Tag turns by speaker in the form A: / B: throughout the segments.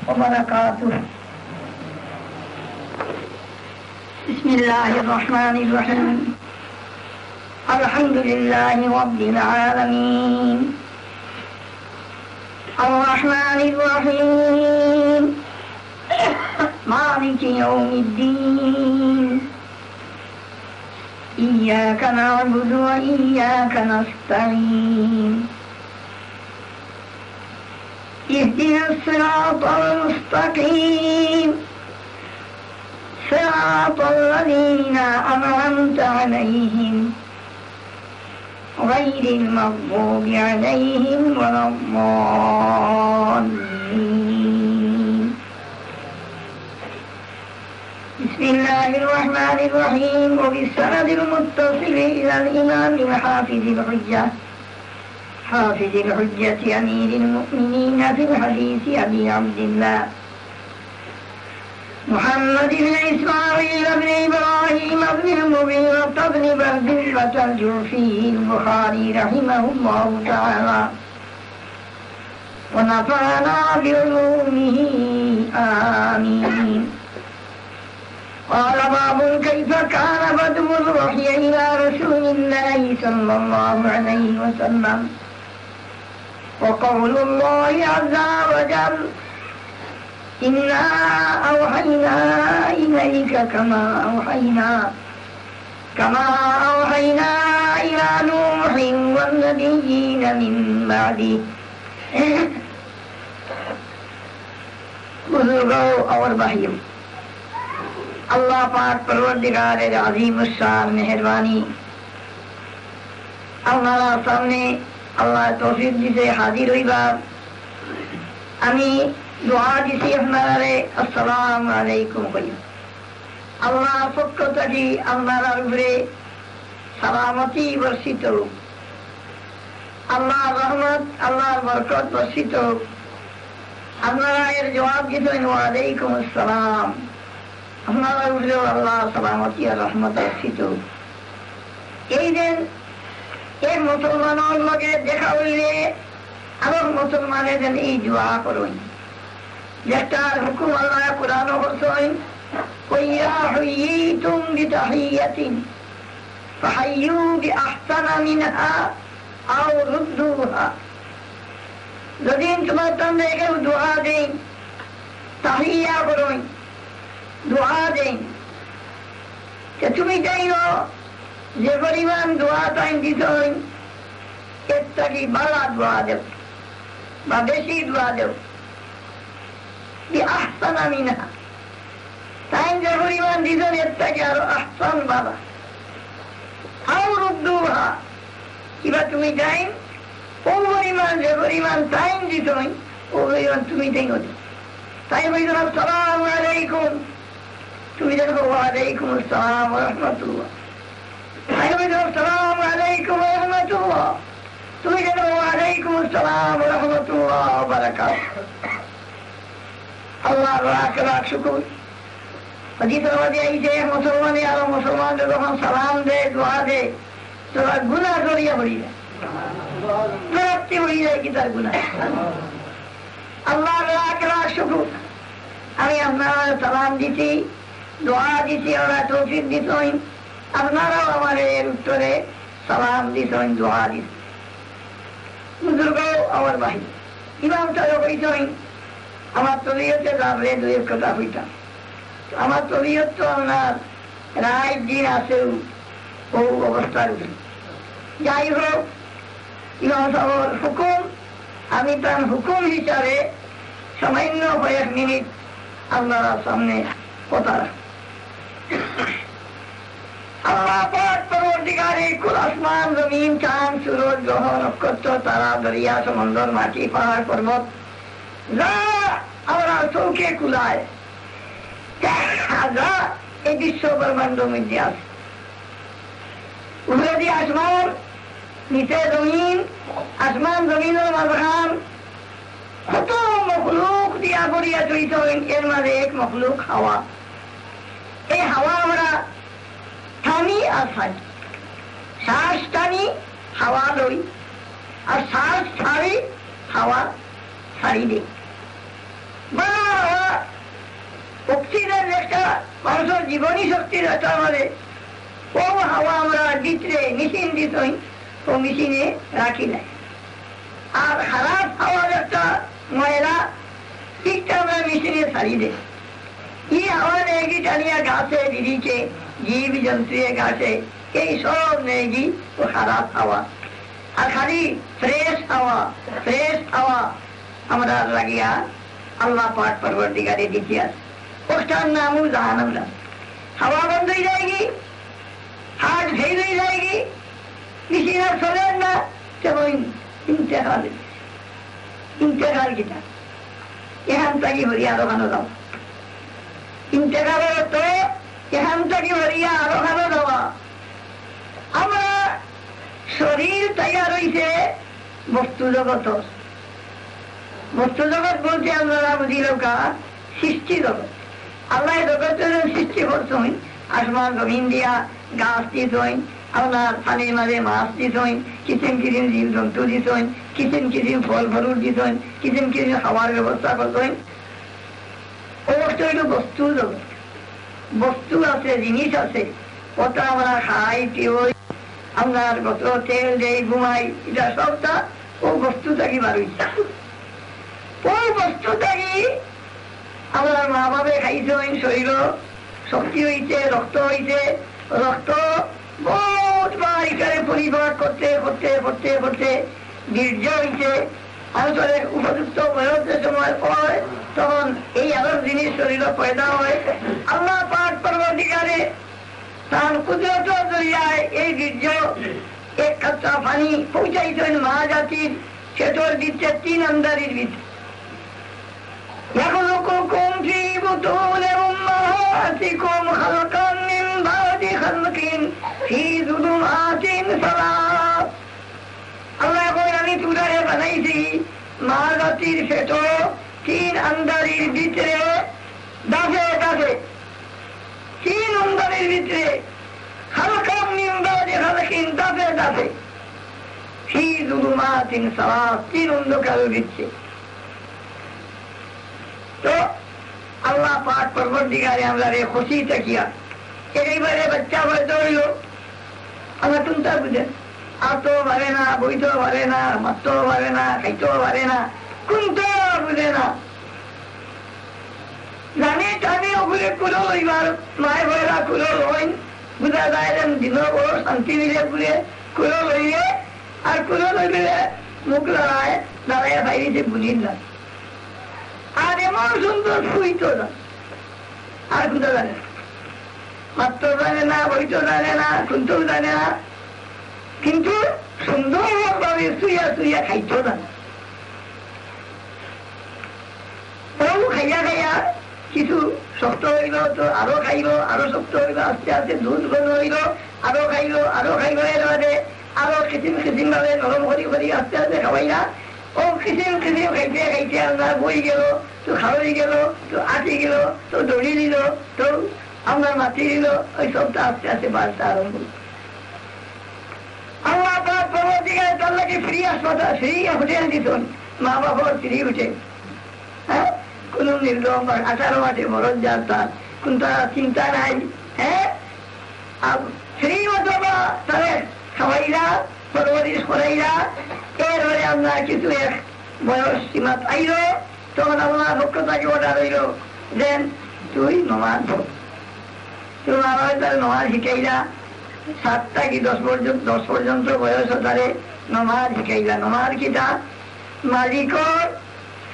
A: وبركاته. بسم الله الرحمن الرحيم. الحمد لله رب العالمين الرحمن الرحيم مالك يوم الدين إياك نعبد وإياك نستعين اهدنا الصراط المستقيم صراط الذين أنعمت عليهم غير المغضوب عليهم ولا الضالين. بسم الله الرحمن الرحيم. وبالسند المتصل إلى الإمام الحافظ الحجة أمير المؤمنين في الحديث أبي عبد الله محمد بن إسماعيل بن إبراهيم بن المغيرة بن بهدلة الجعفي البخاري رحمه الله تعالى ونفعنا بعلومه آمين. قال باب كيف كان بدء الوحي إلى رسول الله صلى الله عليه وسلم وقول الله عز وجل إنا أوحينا إليك كما أوحينا إلى نوح والنبيين من بعده. बुजुर्गों और भाइयों, अल्लाह पाक परवरदिगार अज़ीम शान मेहरबानी हमारा सामने अल्लाह तौफीक दिसे हाजिर हुई बात আমি দোয়া দিছি আপনারে আসসালামু আলাইকুম কইয়া আল্লাহর পক্ষ থেকে আপনার উপরে সালামতি বর্ষিত হোক, আল্লাহর রহমত আল্লাহর বরকত বর্ষিত হোক। আপনারা এর জবাব দিতেন ওয়ালাইকুম আসসালাম। আপনারা উপরেও আল্লাহ সালামতি আর রহমত বর্ষিত হোক। এই দিন এই মুসলমানের লগে দেখা হইলে আবার মুসলমানের যেন এই দোয়া করুন যেটার হুকুম আল্লাহ কোরআন বলছেন ওয়া হুইতুম বিতাহিয়াতিন ফাহাইয়ু বিআহসানা মিনহা আও রুদ্দুহা। যদি তোমার তোমরা কেউ দোয়া দেন তাহিয়া করুন, দোয়া দেন যে তুমি জানো যে পরিমাণ দোয়া তাই দিতেন এর থেকে ভালো দোয়া দেব বা বেশি দোয়া দেব আহসান আমি না তাই যে পরিমাণ দিতেন এর থেকে আরো আহসান বাবা আও রুদ্দুহা কিবা তুমি যাই ও পরিমাণ যে পরিমাণ টাইম দিতেন ও পরিমাণ তুমি দেই না। তাই বলছেন আসসালামু আলাইকুম, তুমি দেখো ওয়ালাইকুম আসসালাম ওয়া রাহমাতুল্লাহ। তাই বলছেন আসসালামু আলাইকুম ওয়া রাহমাতুল্লাহ, তুমি যেন ওয়ালাইকুম আসসালাম ওয়া রাহমাতুল্লাহ ওয়া বারাকাতুহু। আল্লাহর লাখ লাখ শুকর। হাদিসের মধ্যে আইছে মুসলমানে আর মুসলমানদের যখন সালাম দেয় দোয়া দেয় তোরা গুনাহ করিয়া পড়ি যায়, রাত্রি পড়ি যায় কি তার গুনাহ। আল্লাহর লাখ লাখ শুকর। আমি আপনার সালাম দিছি, দোয়া দিছি, ওরা তৌফিক দিছেন, আপনারাও আমার এর উত্তরে সালাম দিছেন, দোয়া দিছেন। বুজুর্গ আমার ভাই ইমাম সাহেব কইছেন আমার তবিয়তে যাবে দুই কথা হইতাম। আমার তবিয়ত তো আপনার রাত দিন আছেও ও অবস্থার উপরে। যাই হোক ইমাম সাহেবের হুকুম, আমি তার হুকুম হিসাবে সামান্য কয়েক মিনিট আপনারা সামনে কথা রাখব। আল্লাহ পাক পরবর্তীকালে কুল আসমান জমিন চাঁদ সূরজ গ্রহ নক্ষত্র তারা দরিয়া সমুদ্র মাটি পাহাড় পর্বত যা আমরা চৌকে কুলায় যা এই বিশ্ব ব্রহ্মাণ্ডের মধ্যে আছে। উপরে দিয়ে আসমান, নিচে জমিন, আসমান জমিনের মাঝখান কত মখলুক দিয়া গড়িয়া চলিত। এর মাঝে এক মখলুক হাওয়া। এই হাওয়া আমরা টানি আর ছাড়ি, শ্বাস টানি হাওয়া লই আর শ্বাস ছাড়ি হাওয়া ছাড়ি দিই। অক্সিজেন একটা মানুষের জীবনী শক্তির একটা আমারে ও হাওয়া আমরা দিতে মেশিন দিতই ও মেশিনে রাখি নাই। আর খারাপ হাওয়ার একটা ময়লা ঠিকটা আমরা মেশিনে ছাড়ি দেয়। এই হাওয়া নেগি টানিয়া গাছে দিদিকে জীব জন্তু গাছে এই সব নেগি ও খারাপ হাওয়া। আর খালি ফ্রেশ হাওয়া আমরা লাগিয়া আল্লাহ পাক পরবর্তীকারে দিতে আছে। ওটার নামও জাহান্নাম না। হাওয়া বন্ধ হয়ে যায়গি, হাট ফেল হয়ে যায়গি, মেশিন আর চলেন না, তেমন ইন্তেকাল কিটা এখান থেকে ভরিয়া আরো খানো যাও। ইন্তেকালের তো এখান থেকে ভরিয়া আরো খানো যাওয়া। আমরা শরীর তৈয়ার হইছে বস্তু জগৎ। বস্তু জগৎ বলতে আমরা বুঝিল কা সৃষ্টি জগৎ। আল্লাহ জগতের সৃষ্টি করছেন, আসমান জমিন দিয়া গাছ দিতেন, আপনার পানির মাঝে মাছ দিতেন, কিসিম কিসিম জীব জন্তু দিতেন, কিসিম কিসিম ফল ফলুর দিতেন, কিসিম কিসিম খাওয়ার ব্যবস্থা করতেন। অবশ্য হইল বস্তু জগৎ। বস্তু আছে, জিনিস আছে, ওটা আমরা খাই পিওই, আপনার কত তেল দেই, ঘুমাই, এটা সবটা ও বস্তু থাকি বার হইছে। ওই বস্তু থাকি আমার মা বাবা খাইছেন, শরীর শক্তি হইছে, রক্ত হইছে, রক্ত বহুত বার এখানে পরিবার করতে করতে করতে করতে বীর্য হইছে। অন্তরে উপযুক্ত বয়সের সময় হয় তখন এই আরো জিনিস শরীর পয়দা হয়। আল্লাহ পাক পরবর্তীকালে তার কুদরত জরিয়ায় এই বীর্য এক কাঁচা পানি পৌঁছাইছেন মা জাতির সেটার দিচ্ছে 3 আমদারির ভিতরে। يخلقكم في بطون أمهاتكم خلقا من بعد خلق في ظلمات 3। আল্লাহ কই আমি তুলারে বানাইছি মা জাতির সেটো 3 আমদারির ভিতরে, দাফে দাফে 3 আমদারির ভিতরে, خلقا من بعد خلق দাফে দাফে في ظلمات 3 অন্ধকারের ভিতরে। তো আল্লাহ পাক পরবর্তীকারে আমরা রে খুশি থাকিয়া এইবারে বাচ্চা হয়তো হইল আমরা তুমটা বুঝেন আতো পারে না, বইতেও পারে না, মারতেও পারে না, খাইতেও পারে না, কোনটা বুঝে না, জানে টানে ওগুলো কুলো লইবার মায় ভয়রা কুলো লইন বুঝা যায় দিন বড় শান্তি মিলে ঘুরে কুলো লইলে আর কুলো লইলে মুখ লড়ায় দাঁড়ায় বাইরে বুঝিন না। আর এমন সুন্দর শুইতো না, আর কোথাও জানে না, মারতেও জানে না, বইতেও জানে না, শুনতেও জানে না, কিন্তু সুন্দর ভাবে শুইয়া শুইয়া খাইতো না। খাইয়া খাইয়া কিছু শক্ত হইল তো আরো খাইল, আরো শক্ত হইল, আস্তে আস্তে দুধ ঘন হইল, আরো খাইল, আরো খাইল, এর বাদে আরো খিচিম খিচিম ভাবে নরম করি করি আস্তে আস্তে খাওয়াইলা। ও খিচিম খিচিম খাইতে খাইতে আপনার বই গেল, তো খাওয়াই গেল, তো আটি গেল, তো দড়ি দিল, তো আপনার মাটি দিল, ওই সবটা আস্তে আস্তে বাড়তে আরম্ভ করল। আল্লাহ পাক পরবর্তীকালে তার লাগে ফ্রি হাসপাতাল, ফ্রি হোটেল দিত, মা বাবার ফ্রি হোটেল। হ্যাঁ, কোন নির্গম 18 মাসে মরণ যার তার কোন চিন্তা নাই। হ্যাঁ, ফ্রি মতো তাহলে খাওয়াইরা পরবর্তী করাইরা। এরপরে আপনার কিছু এক বয়স সীমা পাইল, তখন আপনার পক্ষ থেকে অর্ডার হইল দেন তুই নমাজ পড়। তুমি আমার তার নমাজ শিখাইলা 7 থেকে 10 পর্যন্ত বয়স তারে নমাজ শিখাইলা। নমাজ কিটা মালিকর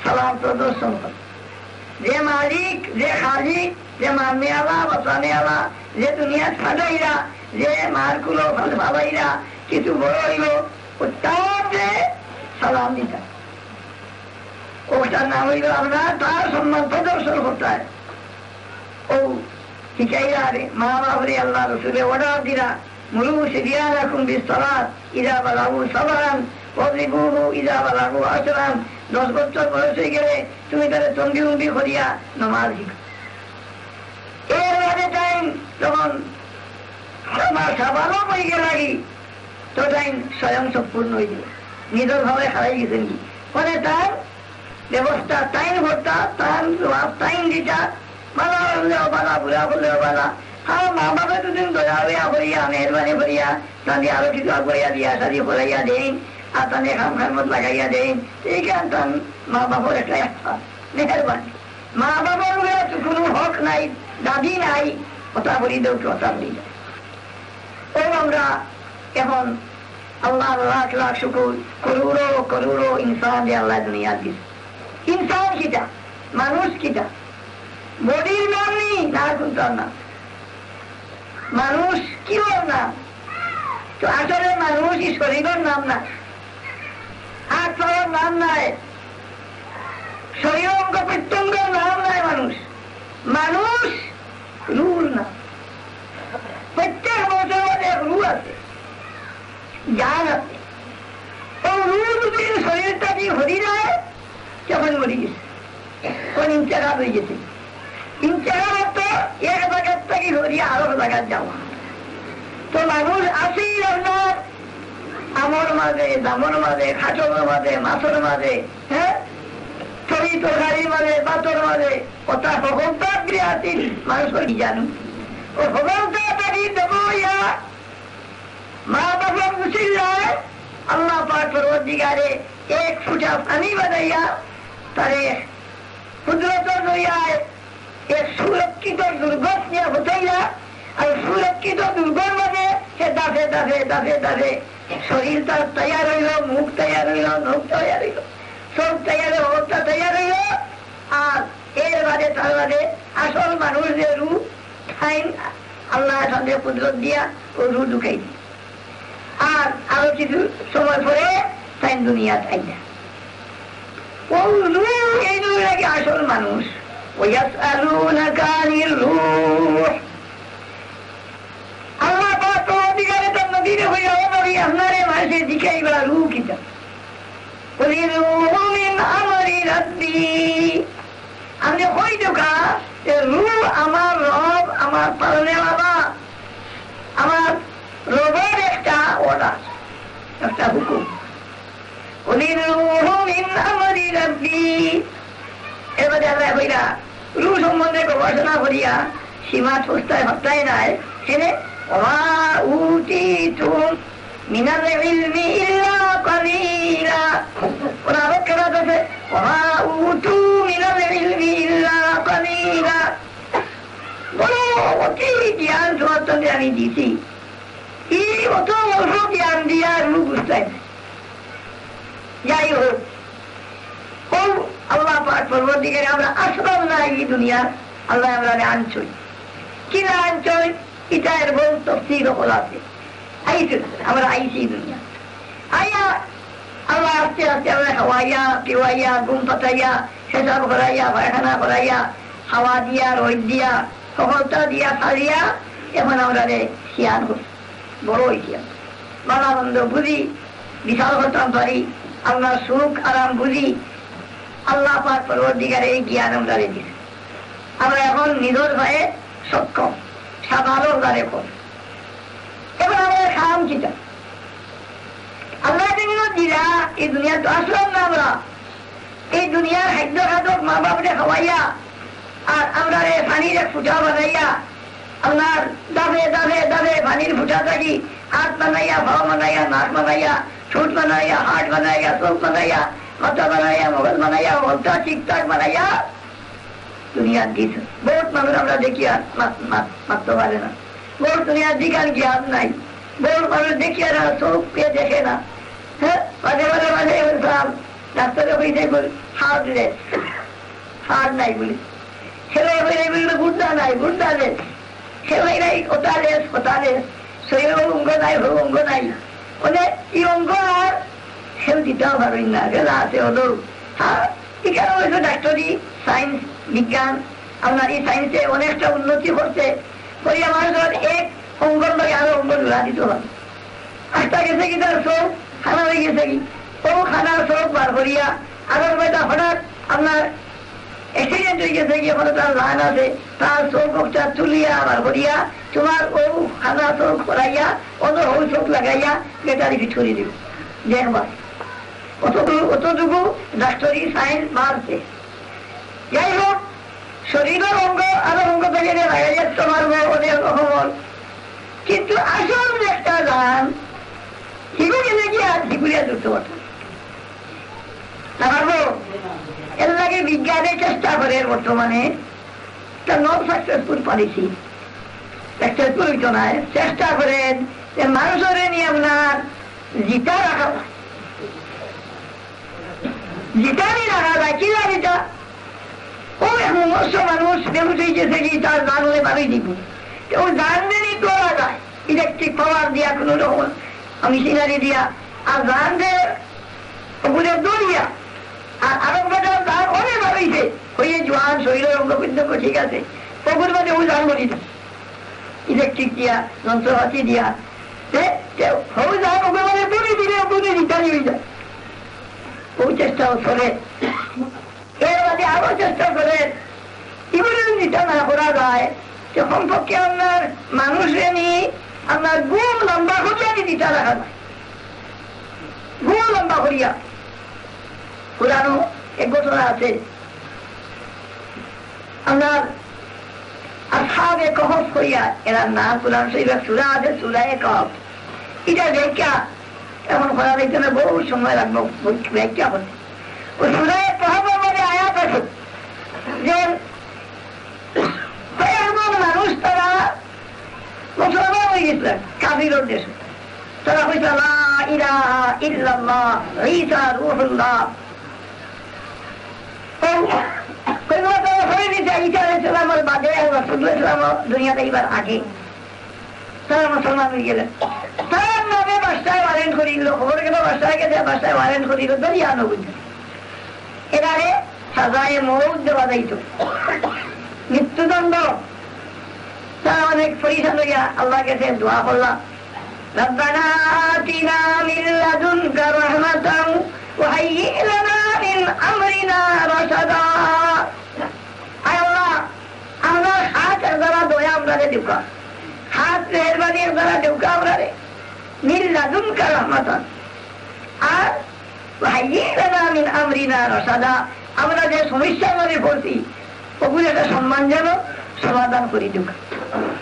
A: সালাম প্রদর্শন করে। যে মালিক, যে খালিক, যে মারনে আলা বাঁচানে আলা, যে দুনিয়া সাজাইরা, যে মার কুলো ভাবাইরা কিছু বড় হইল তার যে সালাম দিতা, ওটার নাম হইল আমরা তার সম্মান প্রদর্শন করতে হয়। ও শিখাইরা রে মা বাবরে আল্লাহ রসুলে অর্ডার দিরা মুরু সিরিয়া রাখুন বিস্তরাত ইজা বালাবু সাবারান অজিবুহু ইজা বালাবু আসরান। 10 বছর বয়স হয়ে গেলে তুমি তাহলে তঙ্গি উঙ্গি করিয়া নমাজ শিখো। এর বাদে টাইম তখন আমার সাবালক হয়ে গে লাগি, তো টাইম স্বয়ং সম্পূর্ণ হয়ে যাবে, নিজের ভাবে হারাই গেছেন কি মানে তার ব্যবস্থা টাইম ভরতা তার টাইম দিতা বালা হলেও বালা, বুড়া হলেও বালা। হ্যাঁ, মা বাবা দুদিন দয়া হইয়া করিয়া মেহরবানি করিয়া তাদের আরো কিছু করিয়া দিয়া সারি করাইয়া দেন, আর তাদের খাম খামত লাগাইয়া দেন। এইখান তান মা বাবার একটা মেহরবানি। মা বাবার কোনো হক নাই, দাবি নাই, কথা বলি দেও, কথা বলি দেয়। ও আমরা এখন আল্লাহ লাখ লাখ শুকুর, করুড়ো করুড়ো ইনসান দিয়ে আল্লাহ দুনিয়া দিচ্ছে। ইনসান কিটা, মানুষ কিটা, বডির নাম নেই না, কিন্তু না মানুষ কি নাম? তো আসলে মানুষ এই শরীরের নাম না, হাত পাওয়ার নাম নাই, শরীর অঙ্গ প্রত্যঙ্গের নাম নাই। মানুষ মানুষ রুর না। প্রত্যেক বছর এক রু আছে, জান আছে। ও রু যদি শরীরটা দিয়ে হরি যায় তখন মরি গেছে, কোন ইন্তেকাল হয়ে গেছে। ইন্তেকাল তো এক জায়গার থেকে হরিয়া আরো জায়গায় যাওয়া। তো মানুষ আসেই আপনার আমর মাঝে, দামর মাঝে, খাটর মাঝে, মাছের মাঝে, হ্যাঁ, তরি তরকারির মাঝে, বাতর মাঝে, ওটা ভগবতা গৃহাতিল মানুষের কি জানো? ও ভগবতা তাকে দেব ইয়া মা বাবার মুসিল যায় আল্লাহ পাক পরবর্তীকারে এক ফুটা পানি বানাইয়া তারে কুদরতের দরিয়ায় এক সুরক্ষিত দুর্গত নিয়ে হতাইয়া, আর সুরক্ষিত দুর্গর মাঝে সে দাফে দাফে দাফে দাফে শরীর তার তৈয়ার হইল, মুখ তৈয়ার হইল, নখ তৈয়ার হইল, সব তৈয়ার অবস্থা তৈয়ার হইল। আর এর বাদে তার বাদে আসল মানুষ যে রু ঠাইন আল্লাহ সন্দেহ কুদরত দিয়া ও রু ঢুকাই দি। আর আরো কিছু সময় পরে তাই দুনিয়া তাই না, ও রু এই নাকি আসল মানুষ। আল্লাহ পাক অধিকারে তার নদীরে হইয়া নবী আপনারে মানুষের দিকে এবার রু কিতা আমি হই দোকা রু আমার রব, আমার পালনে বাবা, আমার রবের একটা অর্ডার, একটা হুকুম। এবারে আমরা হইরা রু সম্বন্ধে গবেষণা করিয়া সীমা সস্তায় হত্যায় নাই সেনে মিনাল ইলমি ইল্লা কালিলা। ওরা আরো কেনা আছে উতু মিনাল ইলমি ইল্লা কালিলা। বড় অতি জ্ঞান সমর্থনে আমি দিছি, এই অত অল্প জ্ঞান দিয়া রু বুঝতাই না। যাই হোক, আল্লাহ পাক পরবর্তীকারে আমরা আসলাম না এই দুনিয়া, আল্লাহ আমরা আনছই কিনা আনছই এটা এর বল তফসির হল আছে। আমরা আইসি দুনিয়া আইয়া আল্লাহ আস্তে আস্তে আমরা খাওয়াইয়া পিওয়াইয়া ঘুম পাতাইয়া সেসব করাইয়া পায়খানা করাইয়া হাওয়া দিয়া রোদ দিয়া সকলটা দিয়া সারিয়া এখন আমরা শিয়ান হচ্ছি, বড় শিয়ান, ভালো আনন্দ বুঝি, বিশাল হতাম পারি, আল্লাহ সুখ আরাম বুঝি। আল্লাহ পাক পরবর্তীকারে এই জ্ঞান আমরা দিয়েছে। আমরা এখন নিজের ভয়ে সক্ষম, সাধারণ দ্বারে কর। এবার আমরা খাম কিটা আল্লাহ দিলা এই দুনিয়া তো আসলাম না। আমরা এই দুনিয়ার খাদ্য খাদক মা বাপরে খাওয়াইয়া আর আমরা পানির এক ফুটা বানাইয়া আপনার দাবে দাবে দাবে পানির ফুটা থাকি হাত বানাইয়া, ভাও বানাইয়া, নাক বানাইয়া, ঠোঁট বানাইয়া, হাট বানাইয়া, চোখ বানাইয়া, মাথা বানাইয়া, মগজ বানাইয়া, হলতা ঠিকঠাক বানাইয়া দুনিয়ার দিস। বহুত মানুষ আমরা দেখি আর মারতে পারে না, বহুত দুনিয়ার দিকার জ্ঞান নাই, বহুত মানুষ দেখি আর চোখ পেয়ে দেখে না। হ্যাঁ, মাঝে মাঝে মাঝে বলতাম ডাক্তারে হইতে হার্ট লেস, হার্ট নাই বলি, ছেলে হইলে বলবে গুড্ডা নাই, গুড্ডা লেস, ছেলে নাই ওটা লেস, ওটা লেস, শরীর অঙ্গ নাই, অঙ্গ নাই, ওদের এই অঙ্গ আর সেও দিতেও পারবেন না, গেলা আছে ওদের। হ্যাঁ, এখানে হয়েছে ডাক্তারি সায়েন্স বিজ্ঞান, আপনার এই সায়েন্সে অনেকটা উন্নতি করছে, করিয়া মানুষ এক অঙ্গন লাগে আরো অঙ্গ জোড়া দিতে হবে। আস্তা গেছে কি তার চোখ খানা হয়ে গেছে কি, ও খানার চোখ বার করিয়া আগের বেটা হঠাৎ আপনার অ্যাক্সিডেন্ট হয়ে গেছে কি, ওখানে তার লাইন আছে, তার চোখটা তুলিয়া বার করিয়া তোমার ও খানা চোখ করাইয়া অন্য হৌ চোখ লাগাইয়া বেটারি ফিট করে দিব। দেখবা অতটুকু ডাক্তারি সায়েন্স বাড়ছে। যাই হোক, শরীরের অঙ্গ আরো অঙ্গ থেকে লাগাইয়া তোমার অনেক রকম, কিন্তু আসল একটা গান হিগুলি গিয়ে আর হিগুলিয়া ধরতে পারত পারবো। এর লাগে বিজ্ঞানের চেষ্টা করে বর্তমানে নন সাকসেসফুল পলিসি, সাকসেসফুল হইত না, চেষ্টা করেন যে মানুষের নিয়ে আপনার জিতা রাখা যায়, জিতানি রাখা যায়। কি জানিটা ওই সমস্ত মানুষ বেউট হয়েছে কি তার গান হলে ভালোই দিব, ও গান দিয়ে করা যায় ইলেকট্রিক পাওয়ার দিয়া কোনো রকম মেশিনারি দিয়া, আর গান দিয়ে ওগুলো দৌড়িয়া আর আরো গান অনেক ভালোইছে হয়ে জোয়ান শরীরের অঙ্গ বিন্দু ঠিক আছে, ওগুর মধ্যে ওই গান বলি ইলেকট্রিক দিয়া যন্ত্রপাতি দিয়া ওই গান ওগুলো মানে বলি দিলে ওগুলো রিটার্ন হয়ে যায়। ওই চেষ্টাও করে, এর বাদে আরো চেষ্টা করে এগুলো নিটা না করা যায় যে সম্পর্কে আপনার মানুষে নিয়ে আপনার গুণ লম্বা করিয়া নিটা রাখা যায়, গুণ লম্বা করিয়া। পুরানো এক ঘটনা আছে আপনার আসাবে কহফ করিয়া, এরা নাম পুরান শরীফের চূড়া আছে, চূড়ায় কহফ, এটা ব্যাখ্যা এখন করা দেখতে না, বহু সময় লাগবে ব্যাখ্যা করতে। ওই চূড়ায় কহফের মধ্যে আয়াত আছে যে মানুষ তারা মুসলমান হয়ে গেছিলেন কাফিরের দেশে, তারা কইছে লা ইলাহা ইল্লাল্লাহ ঈসা রূহুল্লাহ, দুনিয়াতে এবার আগে তারা মুসলমান হয়ে গেলেন। তার নামে বাসায় ওয়ারেন্ট করিল, খবর গেল বাসায় গেছে, বাসায় ওয়ারেন্ট করিল দরিয়ানো বুঝে এবারে সাজায় মৌত দেওয়া যাইত, মৃত্যুদণ্ড। তারা অনেক পরিশান হইয়া আল্লাহ কাছে দোয়া করলাম, রব্বানা আতিনা মিন লাদুনকা রাহমাতান ওয়া হাইয়্ লানা মিন আমরিনা রাশাদা। আয় আল্লাহ, আমরা হাতের দ্বারা দয়া আমরারে দিউকা, হাত মেহরবানির দ্বারা দিউকা আমরারে মিন লাদুনকা রাহমাতান, আর ওয়া হাইয়্ লানা মিন আমরিনা রাশাদা, আমরা যে সমস্যার মধ্যে পড়ছি ওগুলো একটা সম্মানজনক সমাধান করে দিউকা।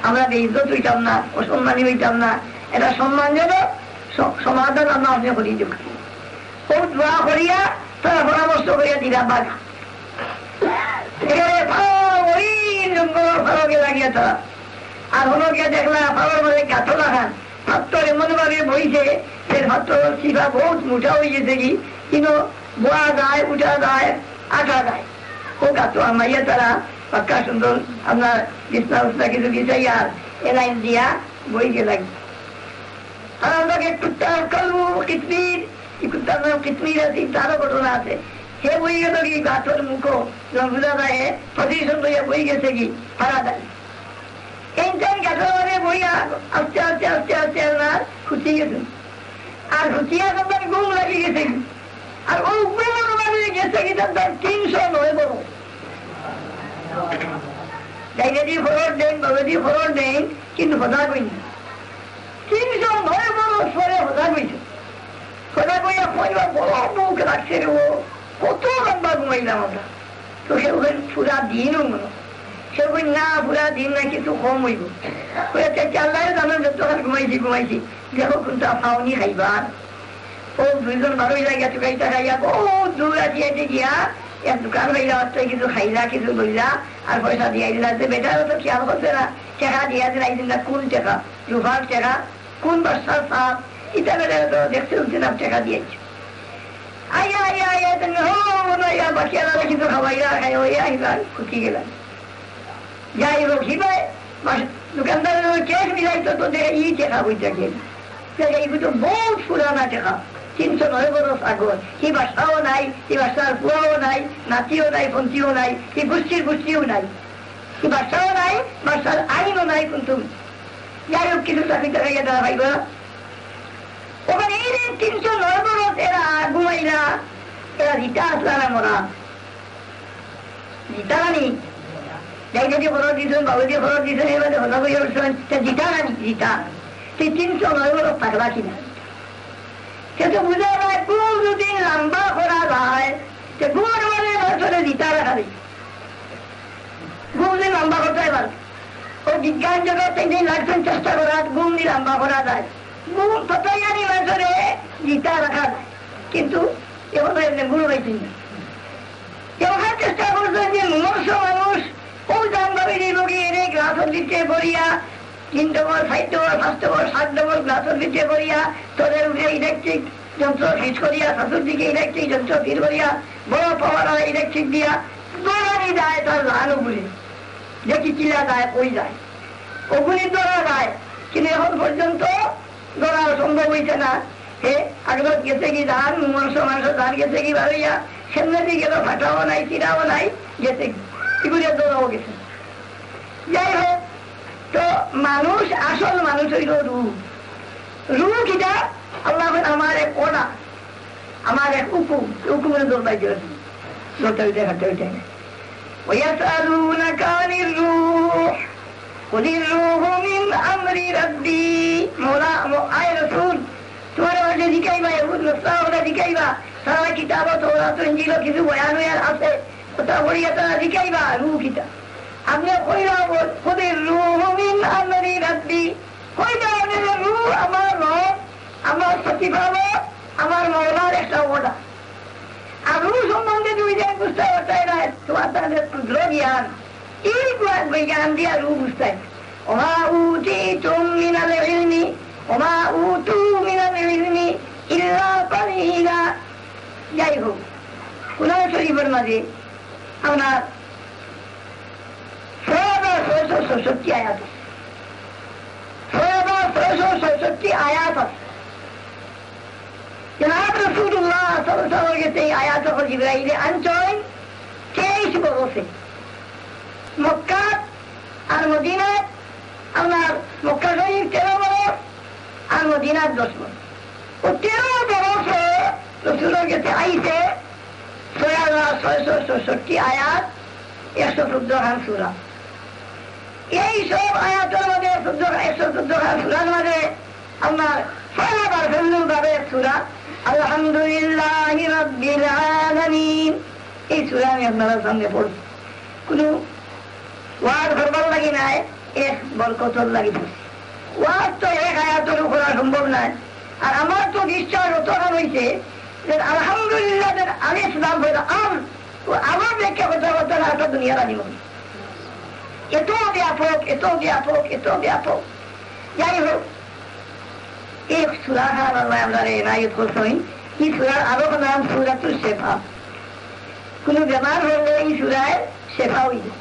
A: আমরা বেইজ্জত হইতাম না, অসম্মানী হইতাম না, এটা সম্মানজনক সমাধান আমরা আপনি করিয়ে দিউকা। ও দোয়া করিয়া তারা পরামর্শ করিয়া দিলা বাঘা ওই জঙ্গল ফালকে লাগিয়া তারা, আর হলকে দেখলা ফালের মধ্যে গাঁথো লাগান, পাত্তর এমন ভাবে বইছে সে পাত্তর শিফা বহুত মোটা হয়ে গেছে কি, কিন্তু বোয়া যায়, উঠা যায়, আটা যায়। ও গাঁথো আমাইয়া তারা পাক্কা সুন্দর আপনার বিছনা উছনা কিছু বিছাই আর এলাইন দিয়া বই গে লাগবে। আর আমাকে কুত্তার কালু কিতমির, কুত্তার নাম কিতমির আছে, তারও ঘটনা আছে। সে বই গেল কি গাছের মুখো বুঝা যায় পজিশন লইয়া বই গেছে কি ফাড়া দেয়, এইটাই গাছের মানে বইয়া আস্তে আস্তে আস্তে আস্তে আপনার খুঁচিয়ে গেছে, আর খুঁচিয়ে আপনার ঘুম লাগিয়ে গেছে কি, আর ও মানে গেছে কি তার 309 বড় ডাইরেক্টলি ফরওয়ার্ড দেন, বাবাদি ফরওয়ার্ড দেন, কিন্তু হজা কই না 309 বড় সরে হজা কইছে। হজা কইয়া পয়লা বড় মুখ রাখছে রে, ও কত লম্বা ঘুমাইলাম আমরা। তো সে পুরা দিনও মনে, সে কই না পুরা দিন না কিছু কম হইব, আল্লাহ জানেন যতক্ষণ ঘুমাইছি দেখো কিন্তু পাওনি খাইবার। ও দুইজন ভালোই লাগিয়া চুকাইটা খাইয়া বহুত দূর আছে গিয়া এক দোকান হইলা, কিছু খাইলা কিছু লইলা আর পয়সা দিয়া দিলা। যে বেটারও তো খেয়াল করছে না, টেকা দিয়া দিলাইছেন না, কোন টেকা, রুফার টেকা, কোন বাসার সাপ, ইটা বেটা তো দেখতে উঠছে না, টেকা দিয়েছে। আইয়া আইয়া আইয়া আইয়া বাকিয়ারা কিছু খাওয়াইয়া খাই হইয়া আহিবা খুঁটি গেলাম। যাই হোক হিবাই দোকানদার কেস মিলাইতো তো দেখে ই টেকা বইটা গেল, এইগুলো বহুত পুরানা টেকা, 309 বছর আগর। এই বাসাও নাই, এই বাসার পুয়াও নাই, নাতিও নাই, পন্থীও নাই, এই গোষ্ঠীও নাই, এই বাসাও নাই, বাসার আইনও নাই। কিন্তু যাই হোক কিছু চাকরি টাকা দেওয়া ভাইব ওখানে এই 309 বছর এরা ঘুমাইলা, এরা রিটা আসলা না মরা জিতা রানি ডাইরেক্টলি খরচ দিয়েছেন, বাবু দিয়ে খরচ দিয়েছেন, এবার হজা করে উঠছেন, জিতা রানি জিতা। সেই 309 বছর থাকলা কিনা সেটা বুঝা যায়। কোন যদি লম্বা করা যায় ঘুমার মানে বছরে জিতা রাখা দিই, বিজ্ঞান জগৎ একদিন লাগছেন চেষ্টা করার গুম দিলাম বা করা যায়, গুম ততই জানি মানুষরে জিতা রাখা যায়, কিন্তু এখন এমনি গুরু হয়েছি না। এবার চেষ্টা করছেন যে মনুষ্য মানুষ ও জানভাবে রোগী এনে গ্লাসের দিতে পড়িয়া 3 ডবল 5 ডবল 5 ডবল 7 ডবল গ্লাসের দিতে পড়িয়া তোদের উঠে ইলেকট্রিক যন্ত্র ফিট করিয়া শাশুর দিকে ইলেকট্রিক যন্ত্র ফিট করিয়া বড় পাওয়ার ইলেকট্রিক দিয়া দৌড়ানি যায় তার লাল উপরে দেখি চিলা যায় ওই যায় ওগুলি দৌড়া যায়, কিন্তু এখন পর্যন্ত দৌড়া সম্ভব হয়েছে না। হে আগরত গেছে কি ধান মানুষ ধান গেছে কি বাড়িয়া সেমনে দিকে তো ফাটাও নাই চিরাও নাই গেছে এগুলি দৌড়াও গেছে। যাই হোক, তো মানুষ আসল মানুষ হইল রূপ। রূপ কিটা আল্লাহ আমার এক ওনা, আমার এক হুকুম, হুকুমের দৌড়াই দিয়েছে দৌড়তে হইতে হাঁটতে হইতে। ويسألونك عن الروح قل الروح من أمر ربي مولا آي رسول তোমার মাঝে জিকাইবা এহুদ নসরা জিকাইবা সারা কিতাব তওরাত ইনজিল কিছু বয়ান হইয়ার আছে ওটা পড়িয়া তারা জিকাইবা রূহ কিতা আপনি কইরা খুদের রূহ মিন আমরি রাব্বি কইরা রূহ আমার রব আমার সতিভাবে আমার মওলার একটা ওটা। আর রূহ সম্বন্ধে দুই জন বুঝতে পারতাই না, তোমার তাদের ক্ষুদ্র জ্ঞান এই জ্ঞান দিয়া রূহ বুঝতাই। ওমা উতিতুম মিনাল ইলমি ওমা উতু মিনাল ইলমি ইল্লা কালিলা। যাই হোক, কুরআন শরীফের মাঝে আপনার 666 আয়াত আছে, 666 আয়াত আছে। জনাব রাসূলুল্লাহ সাল্লাল্লাহু আলাইহি ওয়াসাল্লাম এই আয়াত যখন জিবরাইলে আনছেন 23 বছরে মক্কা আর মদিনা, আপনার মক্কা শরীফ 13 বছর আর মদিনার 10 বছর। ও 13 বছরে রাসূলের কাছে আইছে 666 আয়াত 114 খান সূরা। এই সব আয়াতের মধ্যে 114 খান সূরার মধ্যে আপনার ফলাবার ফেললুর ভাবে সূরা আলহামদুলিল্লাহি রাব্বিল আলামিন। এই সূরা আমি আপনাদের সামনে পড়ছি, কোনো ওয়াজ করবার লাগি নাই, এক বরকতর লাগি পড়ছি। ওয়াজ তো এক আয়াতের করা সম্ভব নয়। আর আমার তো বিশ্বাস অতখান হয়েছে যে আলহামদুলিল্লাহ আলিফ লাম হইল আম, আমার ব্যাখ্যা কথা কথা না একটা দুনিয়া রাজি হবে, এত ব্যাপক এত ব্যাপক এত ব্যাপক। যাই হোক, এই সূরা আল্লাহ আপনারা এনায়েত করছেন। এই সূরার আরো নাম সূরাতুল শিফা। কোন বেমার হলে এই সূরায় শিফা হইবে।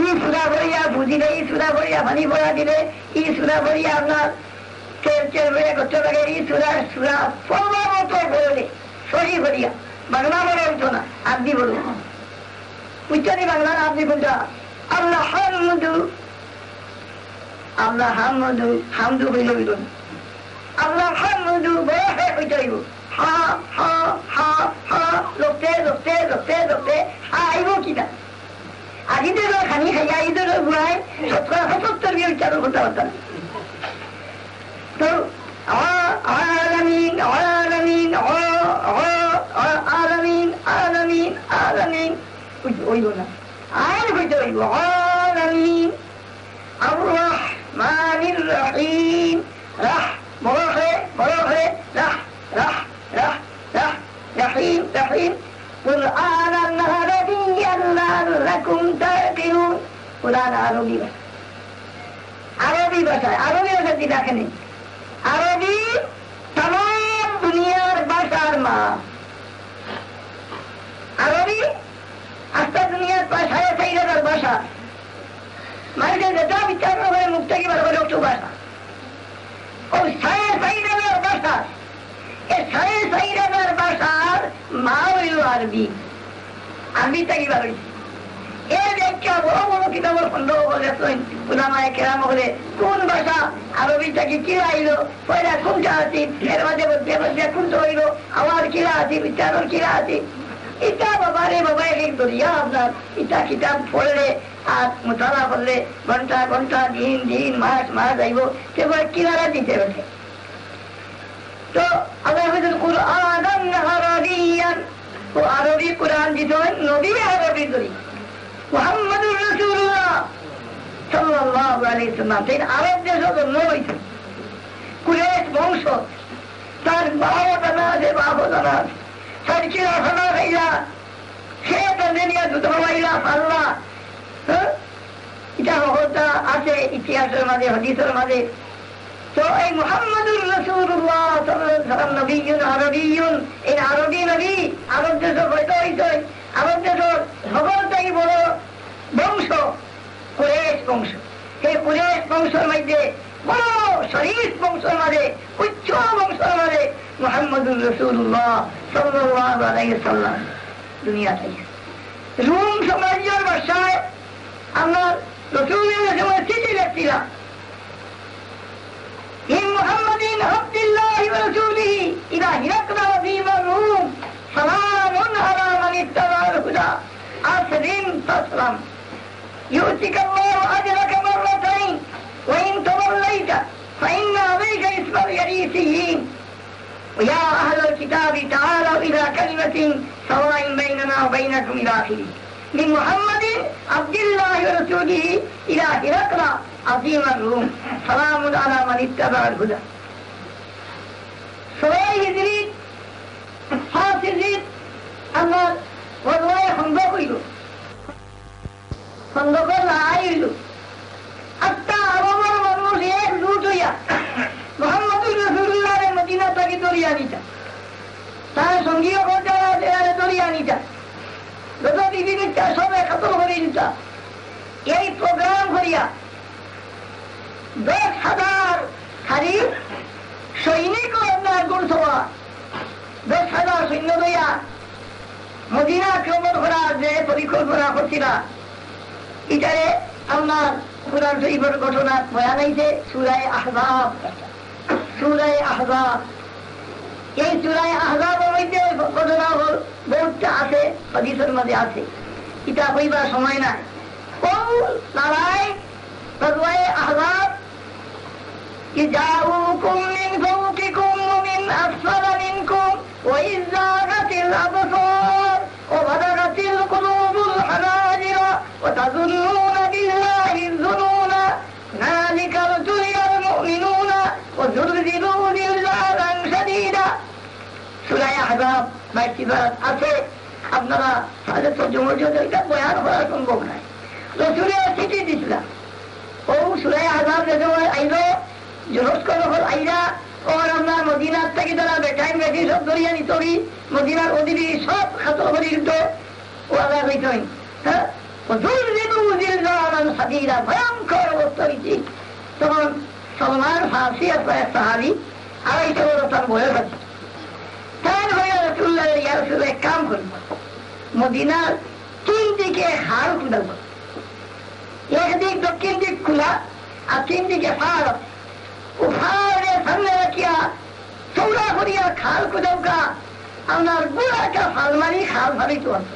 A: এই সূরা পড়িয়া বুঝিলে, এই সূরা পড়িয়া পানি পড়া দিলে, এই সূরা পড়িয়া আপনার চের হয়ে করতে লাগে। এই সূরা পড়বার মতো বললে সহি পড়িয়া, বাংলা বলে উঠো না, আরবি বলবো উচ্চারি বাংলা আরবি কোনটা? আল্লাহ হামদু, আল্লাহ হামদু, হামদু হইল হইল না, আল্লাহ হামদু বড় হয়ে হইতে হইব। হা হা হা হা লোকতে লোকতে লোকতে লোকতে আইব কিনা আজিদের খানি খাইয়া ঈদের ঘুরায় 17 বিয়ে উচ্চারণ করতে পারতাম। তো আলামিন আলামিন আলামিন আলামিন আলামিন হইব না, আইন হইতে হইব আলামিন আর রহমানির রহিম। রাহ বড় হয়ে রাহ রাহ রাহ রাহ রহিম রহিম। কুরআন আরবিয়্যান লাআল্লাকুম তা'কিলুন। কুরআন আরবি ভাষা, আরবি ভাষায়, আরবি ভাষা কি দেখেনি? আরবি तमाम দুনিয়ার ভাষার মা। আরবি আস্তা দুনিয়ার 4,500 ভাষা, মানে যেটা বিচার করে মুক্ত কি বার করে একটু ভাষা, ও 4,500 ভাষা। এই 4,500 ভাষার মা হইল আরবি। আরবি থেকে বার হয়েছে। এর ব্যাখ্যা বড় বড় কিতাবের সন্দেহ করেছেন উলামায়ে কেরাম হলে কোন ভাষা আরবি থেকে কি আইলো, পয়লা কোনটা আছে, এর মাঝে মধ্যে মধ্যে কোনটা হইল, আমার কিরা আছে, বিচারের কিরা আছে। এটা বাবারে বাবা এক দরিয়া। আপনার এটা কিতাব পড়লে আর মোতালা করলে ঘন্টা ঘন্টা দিন দিন মাস মাস যাইব, সেগুলো কিনারা দিতে ওঠে। তো আল্লাহ কুরআন আরবিয়ান, ও আরবি কোরআন দিতে হয়, নবী আরবি করি মুহাম্মদুর রাসূলুল্লাহ সাল্লাল্লাহু আলাইহিস সালাম তিনি আরব দেশে জন্ম হয়েছেন, কুরাইশ বংশ, তার বাবা জানা আছে, বাবা জানা আছে, সার্কিরা খানা খাইলা, সে তাদের নিয়ে দুধ হওয়াইলা পাল্লা, এটা হতা আছে ইতিহাসের মাঝে, হাদিসের মাঝে। তো এই মুহাম্মাদুর রাসূলুল্লাহ সাল্লাল্লাহু আলাইহি ওয়াসাল্লাম নবিয়্যুন আরবিয়্যুন, এই আরবি নবী, আরব দেশ হয়তো হইছে, আরব দেশের সকলটাই বড় বংশ কুরাইশ বংশ। সেই কুরাইশ বংশের মধ্যে বড় শরীফ বংশের মাঝে, উচ্চ বংশের মাঝে মুহাম্মাদুর রাসূলুল্লাহ সাল্লাল্লাহু আলাইহি ওয়াসাল্লাম দুনিয়া থেকে রোম সাম্রাজ্যের বাদশাহ আমরা রাসূলের সময় চিঠি লিখছিলাম, إن محمد عبد الله ورسوله إلى هرقل عظيم الروم سلام على من اتبع الهدى أسلم تسلم يؤتك الله أجرك مرتين وإن توليت فإن عليك اسم اليريثيين ويا أهل الكتاب تعالوا إلى كلمة سواء بيننا وبينكم إلى آخره من محمد عبد الله ورسوله إلى هرقل عظيم الروم سلام على من اتبع الهدى. سورة هجري حافظين أما والله خندق إلو خندق لعاي إلو حتى عرمر ونوش يك لوتويا محمد رسول الله مدينة تاكي دوريا نيتا তার সঙ্গীয় যারা দরিয়া নিতা যত বিভিন্ন সবাই খতম করে নিতা এই প্রোগ্রাম করিয়া 10,000 খালি সৈনিক আপনার গুরুসভা 10,000 সৈন্য লইয়া মদিনা আক্রমণ করার যে পরিকল্পনা করছিলা, এটারে আপনার কুরআন শরীফের ঘটনা বয়ান হইছে সূরা আহজাব। সূরা আহজাব, এই সূরা আহজাবের মধ্যে ঘটনা হল বহুতটা আছে, হাদিসের মধ্যে আছে, এটা কইবার সময় নাই। ও লড়াই গজওয়ায়ে আহজাব कि जाऊकुम मिन फौकिकुम व मिन असफल मिनकुम व इज़ ज़ागतिल अबसार व बलगतिल कुलूबुल हनाजिर व तज़ुन्नून बिल्लाहि ज़ुनूना ज़ालिका इब्तुलियल मुमिनून व ज़ुलज़िलू ज़िलज़ालान शदीदा। সূরা আহজাব বাইতিবাত আছে, আপনারা তাহলে তর্জমা যদি এটা বয়ান করা সম্ভব নাই। রাসূলের চিঠি দিছিলাম, ও সূরা আহজাব যে আইলো জোরস করে হল আইরা ওর আপনার মদিনার থেকে তারা বেটাইন বেশি সব ধরিয়া নিতরি মদিনার অধীনে সব খাতর করে কিন্তু ও আদায় হইতই। হ্যাঁ, ভয়ঙ্কর অবস্থা হয়েছি। তখন সলমান ফার্সি আছে সাহাবি, আড়াইশো বছর তার বয়স আছে। তার হয়ে রাসূলুল্লাহ ইয়া রাসূল এক কাম করব, মদিনার 3 দিকে হাল খুঁজব, একদিক দক্ষিণ দিক খোলা আর 3 দিকে ফাড়, উফারে সামনে রাখিয়া চৌড়া করিয়া খাল খুঁজবকা আপনার গুড়াটা ফাল মারি খাল ফারিতে হতো,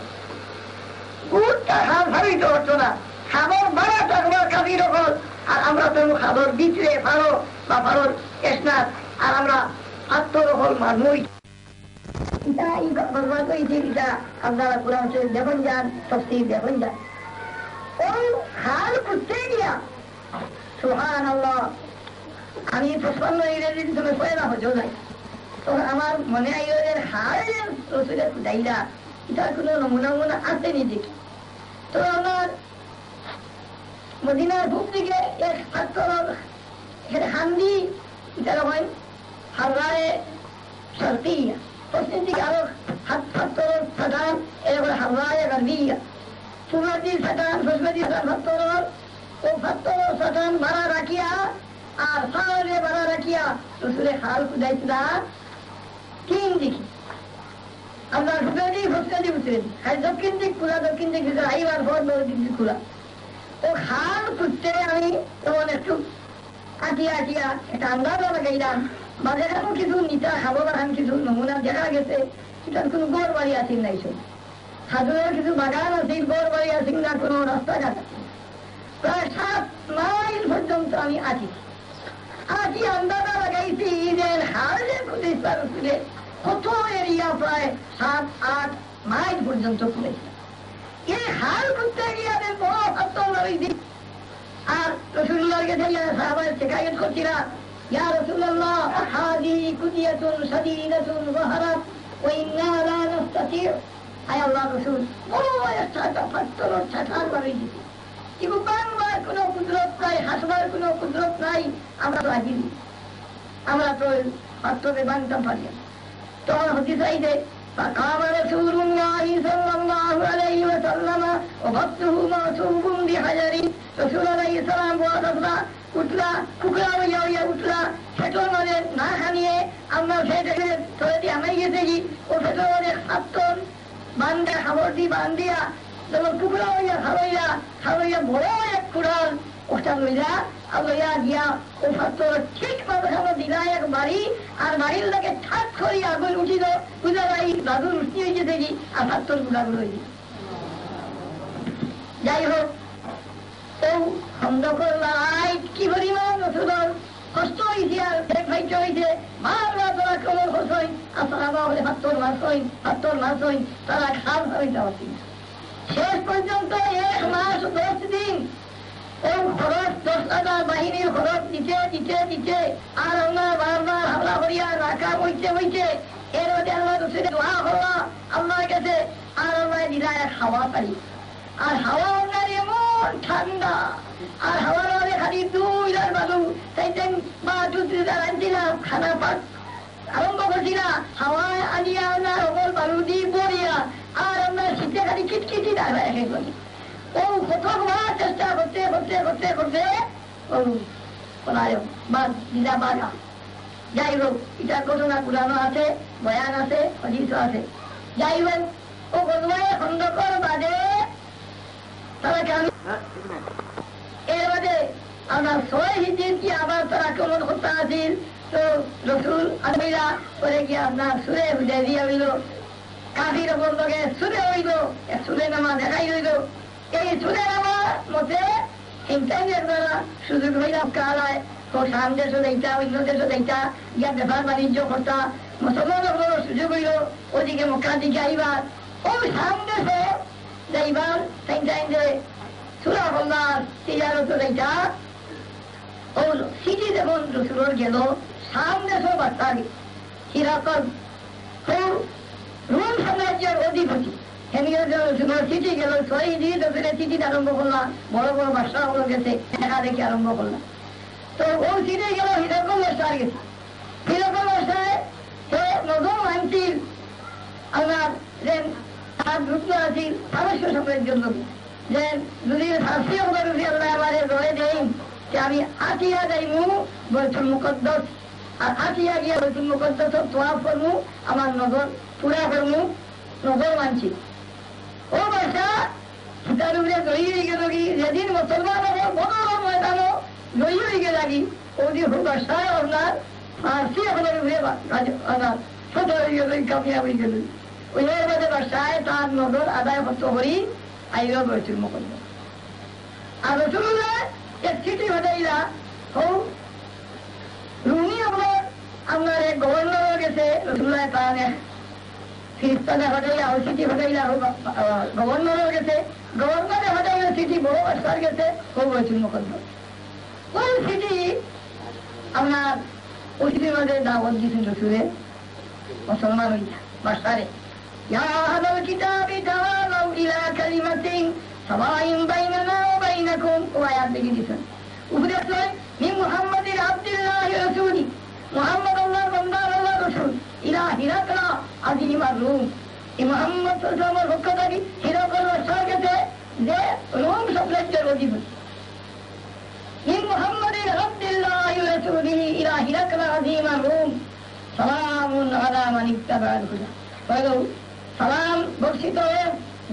A: গুড়টা খাল ফারিতে হতো না, খাবার বাড়া থাকবার কাবির হল। আর আমরা তো খাবার ভিতরে ফাড়ো বা ফাড়োর স্নাত, আর আমরা আত্মর হল মানুষ। আপনারা কোরআন শরীফ দেখুন যান, তাফসীর দেখুন যান। ওই খাল খুঁজতে গিয়া সুবহানাল্লাহ, আমি 55 ইংরেজি তুমি পয়লা হজো নাই, তখন আমার মনে আইলো যে হাড়ে রসুলের খুঁজাইরা এটার কোনো নমুনা আছে নি দেখি। তো আমার মদিনার বুক দিকে এক পাথর হান্দি, এটা হয় হারায় সরতিয়া, পশ্চিম দিকে আরো পাথর সাধারণ এরকম হারায় গার্দিয়া, সুমাদি সাধারণ সুসমাদি পাথর, ও পাথর সাধারণ ভাড়া রাখিয়া আর সালে ভাড়া রাখিয়া রসুলে খাল খুঁজাইছিলা 3 দিকে। আপনার ঢুকাদি ফসকাদি বুঝলেন, দক্ষিণ দিক খোলা, দক্ষিণ দিক ভিতরে আইবার পর দিক খোলা। ও খাল খুঁজতে আমি তখন একটু আটিয়া একটা আন্দাজও লাগাইলাম, বা যেখানে কিছু নিতা খাবো বাগান কিছু নমুনা দেখা গেছে, এটার কোনো গড় বাড়ি আসিল নাই, সব সাধুরের কিছু বাগান আসিল, গড় বাড়ি আসিল না, কোনো রাস্তাঘাট। প্রায় 7 মাইল পর্যন্ত আমি আছি আন্দাজা লাগাইছি যে হাড়ে খুঁজেছিল রসুলে কত এরিয়া, প্রায় 7-8 মাইল পর্যন্ত খুঁজেছিল। এই হাল খুঁজতে গিয়ে বড় হাত লড়াই দিই। আর রাসূলুল্লাহর কাছে সাহাবায়ে শিকায়ত করছিলেন, ইয়া রাসূলুল্লাহ হাযিহি কুদিয়াতুন শাদীদাতুন যাহারাত ওয়া ইন্না লা নাস্তাতি'। আয় আল্লাহর রাসূল, বড় একটা পাথর ছাতার বাড়ি কিন্তু বাংলার কোনো কুদরত নাই, হাসবার কোনো কুদরত নাই, আমরা তো আজিবি, আমরা তো পাথরে বানতাম পারি। তখন হতে চাইছে فقام رسول الله صلى الله عليه وسلم وبطنه معصوب بحجر। رسول আলাইহিস সালাম বলা উঠলা কুকড়া হইয়া উঠলা, ফেটোর মানে না খানিয়ে আমরা সেটাকে ধরে দিয়ে আমি গেছি। ও ফেটোর মানে সাতন বান্ধে খাবার দিয়ে বান্ধিয়া যখন টুকরা হইয়া খাওয়াইয়া বড় এক কুড়াল ওটা লইয়া লইয়া গিয়া ও ফাত্তর ঠিক মাঝখানে দিলা এক বাড়ি, আর বাড়ির লোকে ঠাক করিয়া আগুন উঠিল, বুঝা ভাই দাদুর উঠি হয়েছে দেখি আর ফাত্তর গুলাগুলো হয়েছে। যাই হোক, ও খন্দকর লাইট কি পরিমাণ ওষুধর কষ্ট হয়েছে আর ফাইট হয়েছে, বারবার তারা কমর হসই আর তারা বলে ফাত্তর মাস হই তারা খাল হইতে হচ্ছে। শেষ পর্যন্ত 1 মাস 10 দিন ওই খরচ 10,000 বাহিনীর খরচ দিতে আর আমরা বারবার হামলা করিয়া রাখা হইতে এর মধ্যে আল্লাহ রসুলের দোয়া হওয়া আল্লাহর কাছে, আর আল্লাহ দিলা এক হাওয়া পাই, আর হাওয়া আপনার এমন ঠান্ডা, আর হাওয়ার মধ্যে খালি 2 বালু চাইতেন বা 2 আনছিলাম খানা পাক আরম্ভ করছিলাম, হাওয়ায় আনিয়া আপনার অকল বালু দিয়ে পড়িয়া আর আমরা শীতে খালি কিটকিটি দাঁড়া একে করি। ও প্রথমবার চেষ্টা করতে ও দিদা বাধা। যাই হোক, এটার ঘটনা পুরানো আছে, বয়ান আছে, হাদিস আছে। যাই হোক, ও গজওয়ায়ে খন্দকর বাদে তারা কেন এর বাদে আমার 6 হিজরি কি আবার তারা আক্রমণ করতে আসিল। তো রসুল আলমিরা করে গিয়ে আপনার সুরে হুদাইবিয়া হইল, কাফির বন্ধকে সুরে হইল, সুরে নামা দেখাই হইল। এই সুরে নামা মতে ইন্টারনেট দ্বারা সুযোগ হইলাম কালায় তো সাম দেশ দেয়টা অন্য দেশ দেয়টা ইয়া ব্যাপার বাণিজ্য করতা, মুসলমানের সুযোগ হইল ওদিকে মক্কার দিকে আইবার। ওই সাম দেশে যাইবার যে সুরা বললার তিজারত দেয়টা ও সিটি যখন রসুল গেল সাম দেশ বার্তারি হিরাকল রোম সাম্রাজ্যের অধিপতি চিঠি গেল, 6 হিজরি চিঠি আরম্ভ করলাম, বড় বড় বাদশা গুলো গেছে দেখা দেখি আরম্ভ করলাম। তো ও চিঠি গেল হিরকল বাদশার গেছে, হিরকল বাদশায় সে নজর মানছিল আপনার যে তার যুদ্ধ আছিল পারস্য সাম্রাজ্যের লোক, যে যদি শাস্তি আল্লাহ আমারে রয়ে দেই যে আমি আটিয়া যাইমু বৈতুল মুকদ্দাস, আর আটিয়া গিয়ে বৈতুল মুকদ্দাস তোয়াফ করমু, আমার নজর পুরা করমু, নজর মানছি। ও বাদশা তার উপরে জয়ী হয়ে গেল কি যেদিন মুসলমান বড় ময়দানো জয়ী হয়ে গেল কি ওদিন বাদশায় আপনার ফার্সি আপনার উপরে ছোট হয়ে গেল, কামিয়া হয়ে গেল। ওই বাদে বাদশায় তার নজর আদায় করতে করি আইল বৈতুল মুকদ্দাস। আর রসুল্লাহ এক চিঠি ঘটাইলা হোক রুমি আপনার এক গভর্নর গেছে, রসুল্লাহ তার ফিরিস্তানে ঘটাইলা ও চিঠি ঘটাইলা গভর্নর গেছে, গভর্নরে ঘটাইলা চিঠি বড় বাদশার গেছে হোক বৈতুল মুকদ্দাস। ওই চিঠি আপনার ওই চিঠির মধ্যে দাওয়াত দিয়েছেন রসুলে মুসলমান হইয়া বাদশারে, ইয়া আহলাল কিতাবি তাআলাউ ইলা কালিমাতিন সাওয়াইন বাইনানা ওয়া বাইনাকুম। ও আয়াত লিখে দিয়েছেন উপরে মিন মুহাম্মাদিন আবদুল্লাহি রাসূলি, মুহাম্মদ আল্লাহর বান্দা আল্লাহর রাসূল, ইলা হিরাকলা আজিমার রুম। এই মুহাম্মদ সাল্লাল্লাহু আলাইহি ওয়াসাল্লাম পক্ষ থেকে হিরাকল বাদশার কাছে যে রোম সাম্রাজ্যের অধিপতি, মিন মুহাম্মাদিন আবদুল্লাহি রাসূলিহি ইলা হিরাকলা আজিমার রুম সালামুন আলা মান ইত্তাবা'আল হুদা। বলো সালাম বর্ষিত হয়ে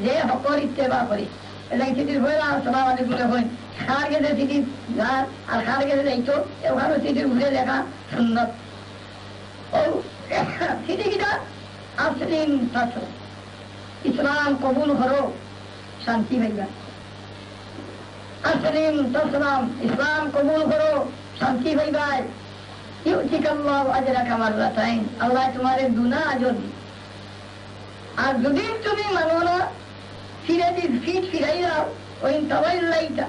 A: যে হকর ইত্তেবা করে। এলাকা চিঠির হয়ে সালাম আলাইকুম হয়, খার গেছে চিঠি যার আর খার গেছে যাইতো ওখানে চিঠির ঘুরে দেখা সুন্দর। ও চিঠি কিটা আসলিম শাস্ত্র, ইসলাম কবুল করো শান্তি পাইবা। আসলিম তসলাম, ইসলাম কবুল করো শান্তি পাইবাই। ইউতিকাল্লাহু আজরাকা মাররাতাইন, আল্লাহ তোমারে দুনা আজর দিবে। আর যদি তুমি মানো না ফিরে ফিরাই দাও ওই তাওয়াইলাইটা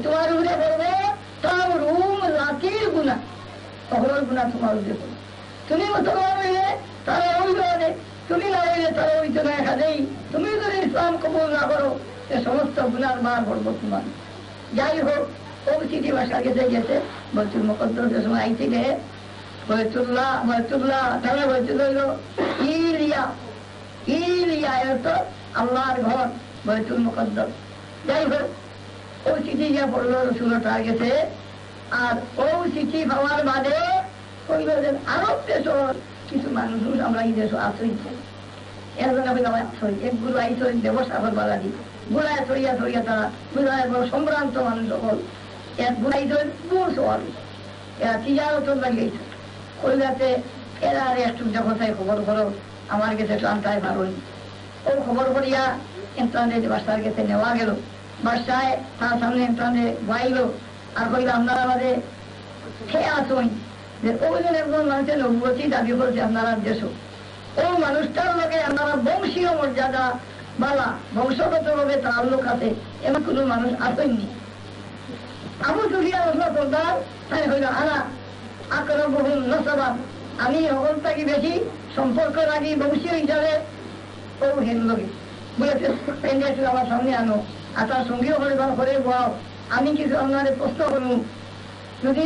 A: তোমার উপরে বলবে তার রুম রাতের গুণা, তখন গুণা তোমার উপরে বলবে। তুমি মুসলমান হইলে তারা হইল অনেক, তুমি না হইলে তারা হইত না এখানেই। তুমি যদি ইসলাম কবুল না করো সে সমস্ত গুণার বার করবো তোমার। যাই হোক, ও চিঠি ভাষা গেছে গেছে বৈতুল মুকদ্দাসের সময় আইতে গে বৈতুল্লাহ তাহলে বৈতুল হইল ইলিয়া, ইলিয়া এত আল্লাহর ঘর বৈতুল মুকদ্দাস। যাই হোক, ও চিঠি গিয়ে পড়লো রসুলটা গেছে। আর ও চিঠি পাওয়ার বাদে কইল যে আরব দেশের কিছু মানুষ আমরা এই দেশ আশ্রইছে, এর জন্য আশ্রয় এক গুরু আইসই ব্যবস্থা করবার লাগি গুড়ায় ছড়িয়া ছড়িয়া তারা গুড়ায় বড় সম্ভ্রান্ত মানুষ সকল এক গুড়াইছেন দূর সওয়াল এরা তিজারতন লাগিয়েছে কইলাতে এরা একটু যখন তাই খবর করো আমার কাছে ক্লান্তায় ভালোই। ও খবর করিয়া ইন্টারনেট বাসার কাছে নেওয়া গেল। বাসায় তার সামনে ইন্টারনেট গাইল আর কইল আপনারা আমাদের খেয়ে আসুন যে ওইজন একজন মানুষের নবুয়তি দাবি করেছে আপনারা দেশ। ও মানুষটার লোকে আপনারা বংশীয় মর্যাদা বালা বংশগত ভাবে তার লোক আছে, এমন কোন মানুষ আসেননি। আবু সুফিয়ান প্রধান তাই হইল আনা আকরাবুহুম নাসাবান, আমি সকল থেকে বেশি সম্পর্ক রাখি বংশীয় হিসাবে ও হেন লোকে বলেছে পেন্ডেটু আমার সামনে আনো আর তার সঙ্গীও করে বল আমি কিছু আপনাদের প্রশ্ন করবো। যদি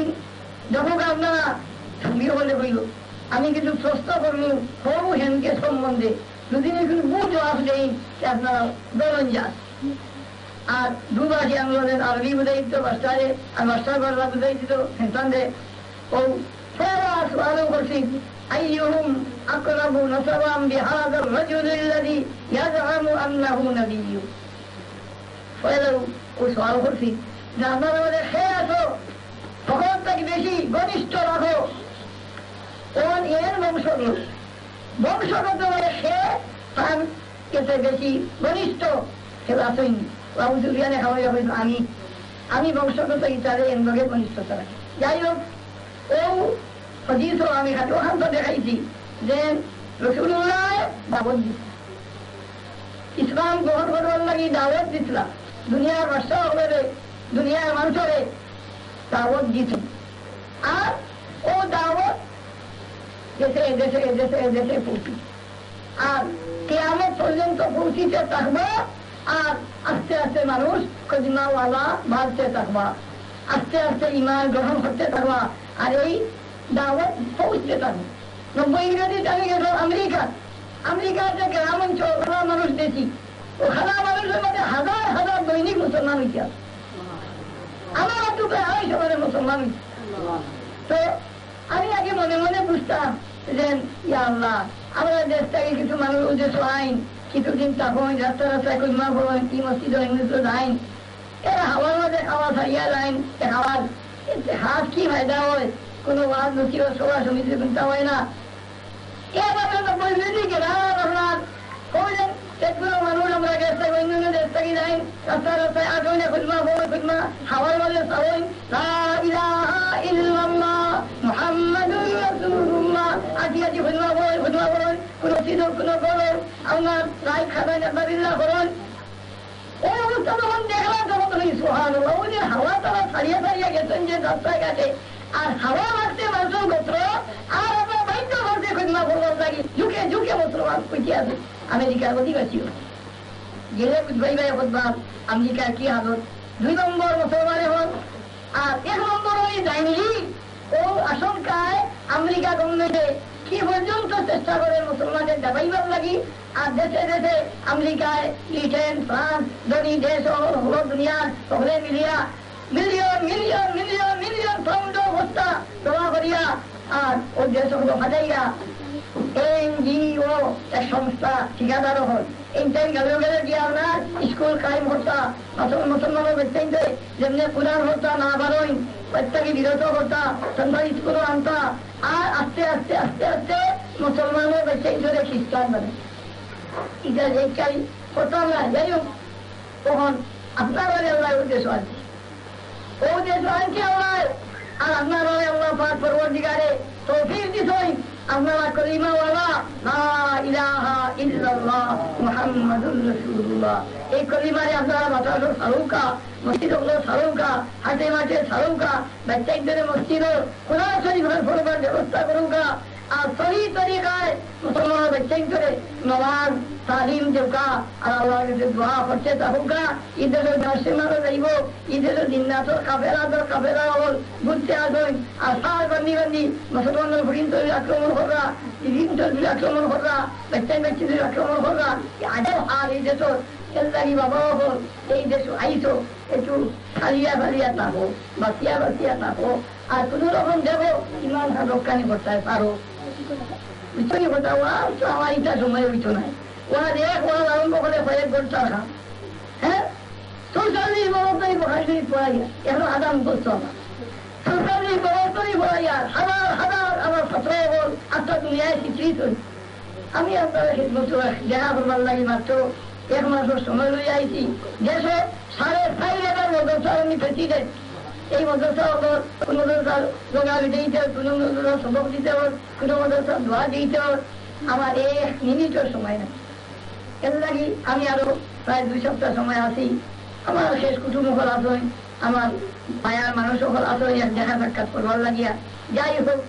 A: যখন আপনারা সঙ্গীও বলে হইল আমি কিছু প্রশ্ন করবো হবু হেনকে সম্বন্ধে, যদি কিন্তু বুঝ জবাব দেই আপনারা দলন যান। আর দুবাসী আন্দোলনের আরবি বুঝাই দিত বাস্টারে আর বাস্টার বাংলা বুঝাই দিত হেনতান্দে ও سؤال করছি أيهم أقرب نسبا بهذا الرجل الذي يزعم أنه نبي। ফয়লাও ও সওয়াল করছি যে আপনারা আমাদের খেয়ে আছো সকল থেকে বেশি ঘনিষ্ঠ রাখো কোন এর বংশগত বলে সে তার কেতে বেশি ঘনিষ্ঠ সে আসেনি। বাবু সুফিয়ানে খাওয়াই হইল আমি বংশগত ইত্যাদি এর লগে ঘনিষ্ঠতা রাখি। যাই হোক, ও হদিস আমি ওখান তো দেখাইছি যে রসুল্লাহ দাওয়াত দিত, ইসলাম গ্রহণ করবার লাগি দাওয়াত দিতলাম, দুনিয়ার বাদশা হবে দুনিয়ার মানুষরে দাওয়াত দিত। আর ও দাওয়াত দেশে দেশে দেশে দেশে পৌঁছি আর কিয়ামত পর্যন্ত পৌঁছিতে থাকবো। আর আস্তে আস্তে মানুষ কদিমাওয়ালা বাড়তে থাকবা, আস্তে আস্তে ইমান গ্রহণ করতে থাকবা। আর এই দাওয়াত পৌঁছতে থাকবো। 90 ইংরেজিতে আমি গেল আমেরিকার যে গ্রাম অঞ্চল ওখানে মানুষ দেখি, ওখানে মানুষের মধ্যে হাজার হাজার দৈনিক মুসলমান হইতে আছে। আমার একটু প্রায় 250 মানে মুসলমান হইছে। তো আমি আগে মনে মনে বুঝতাম যে ইয়া আল্লাহ আমরা দেশটাকে কিছু মানুষ উদ্দেশ্য আইন কিছুদিন তখন রাস্তা রাস্তায় কইমা বলেন কি মসজিদ আইন এরা হাওয়ার মধ্যে খাওয়া ছাড়িয়া লাইন খাওয়ার হাত কি ফায়দা হয়, কোনো ওয়াজ নথি সভা সমিতি চিন্তা হয় না। এভাবে বললেন আপনার কইলেন সেগুলো মানুষ আমরা দেশটা অন্যান্য দেশ থেকে যাই রাস্তা রাস্তায় আগুনে খুলমা খুলমা হাওয়ার মধ্যে চাওয়াই লা ইলাহা ইল্লাল্লাহ মুহাম্মাদুর রাসূলুল্লাহ আজি আজি খুলমা বলেন কোনো সিদ্ধ কোনো বলেন আপনার রায় খাবেন আল্লাহ করেন। এই অবস্থা যখন দেখলাম তখন তো সুবহানাল্লাহ, ওই যে হাওয়া তারা ছাড়িয়ে ছাড়িয়ে গেছেন যে রাস্তায় ঘাটে আর হাওয়া মারতে মানুষের গোত্র আর আপনার বাধ্য করতে খুলমা বলবার লাগে ঝুঁকে ঝুঁকে মুসলমান কইতে আছে আমেরিকার অধিবাসীও গেলে বুঝবাই ভাই বদবাদ আমেরিকার কি হালত। 2 নম্বর মুসলমানে হন আর 1 নম্বর ওই যায়নি ও আশঙ্কায় আমেরিকা গভর্নমেন্টে কি পর্যন্ত চেষ্টা করে মুসলমানদের দাবাইবার লাগি। আর দেশে দেশে আমেরিকায় ব্রিটেন ফ্রান্স ধনী দেশ হল দুনিয়ার সকলে মিলিয়া million million million million pound বস্তা জমা করিয়া আর ও দেশ হলো হাজাইয়া এনজিও এক সংস্থা ঠিকাদারও হয় ইন্টার গেলে গিয়ে আপনার স্কুল কায়েম হতা মুসলমানও বেচতেন যেমনি পুরাণ হতা না বারোই প্রত্যেকে বিরত হতা সন্ধ্যার স্কুলও আনতা। আর আস্তে আস্তে আস্তে আস্তে মুসলমানও বেচতেন ধরে খ্রিস্টান মানে এটা যেটাই হতাম না। যাই হোক, তখন আপনার আল্লাহ উদ্দেশ্য আছে ও উদ্দেশ্য আনছে আল্লাহ আর আপনার আল্লাহ পাক পরবর্তীকারে তৌফিক দিছই আপনারা কলিমাওয়ালা লা ইলাহা ইল্লাল্লাহ মুহাম্মাদুর রাসূলুল্লাহ, এই কলিমারে আপনারা মাদ্রাসা সারুকা, মসজিদ সারুকা, হাটে মাঠে সারুকা, বাচ্চাদের মসজিদ কোরআন শরীফের পড়বার ব্যবস্থা করুকা, আর সহি তরিকায় মুসলমান বাচ্চাই করে নমাজ তালিম দেওকা, আর আল্লাহর কাছে দোয়া করতে থাকুকা। ঈদের নাসিমারও যাইব, ঈদের দিননাথর কাফেরা হল ঘুরতে আসবেন, আর সার বান্দি মুসলমানের ভরিন তৈরি আক্রমণ করা, দিন তৈরি আক্রমণ করা, বাচ্চাদের আক্রমণ করা, আজও আর এই দেশর এলাকি বাবা হল এই দেশ আইসো একটু ফালিয়া থাকো, বাঁচিয়া থাকো, আর কোন রকম যাবো ইমান রক্ষানি করতে পারো। বুঝছি কথা, ওরা তো আমার ইটা সময় হইতো নাই, ওরা দেখ ওরা আরম্ভ করে কয়েক ঘন্টা খা, হ্যাঁ সরকারি ব্যবস্থায় বহাই পড়াইয়া এখন আদান করতো আমার সরকারি ব্যবস্থায় পড়াইয়া হাজার আমার ছাত্র বল আত্মা দুনিয়ায় স্বীকৃত। আমি আপনার দেখা করবার লাগি মাত্র 1 মাসের সময় লই আইছি। দেশে 4,500 মদরসা আমি প্রেসিডেন্ট। এই মদরসা কোন মদরসার যোগা দিতে, কোন মদরসার সবক দিতে, কোন মদরসার দোয়া দিতে আমার 1 মিনিটের সময় নেই। এর লাগি আমি আরো প্রায় 2 সপ্তাহ সময় আছি। আমার শেষ কুটুম হল আসন, আমার মায়ার মানুষ হল আসন, দেখা সাক্ষাৎ করবার লাগিয়া। যাই হোক,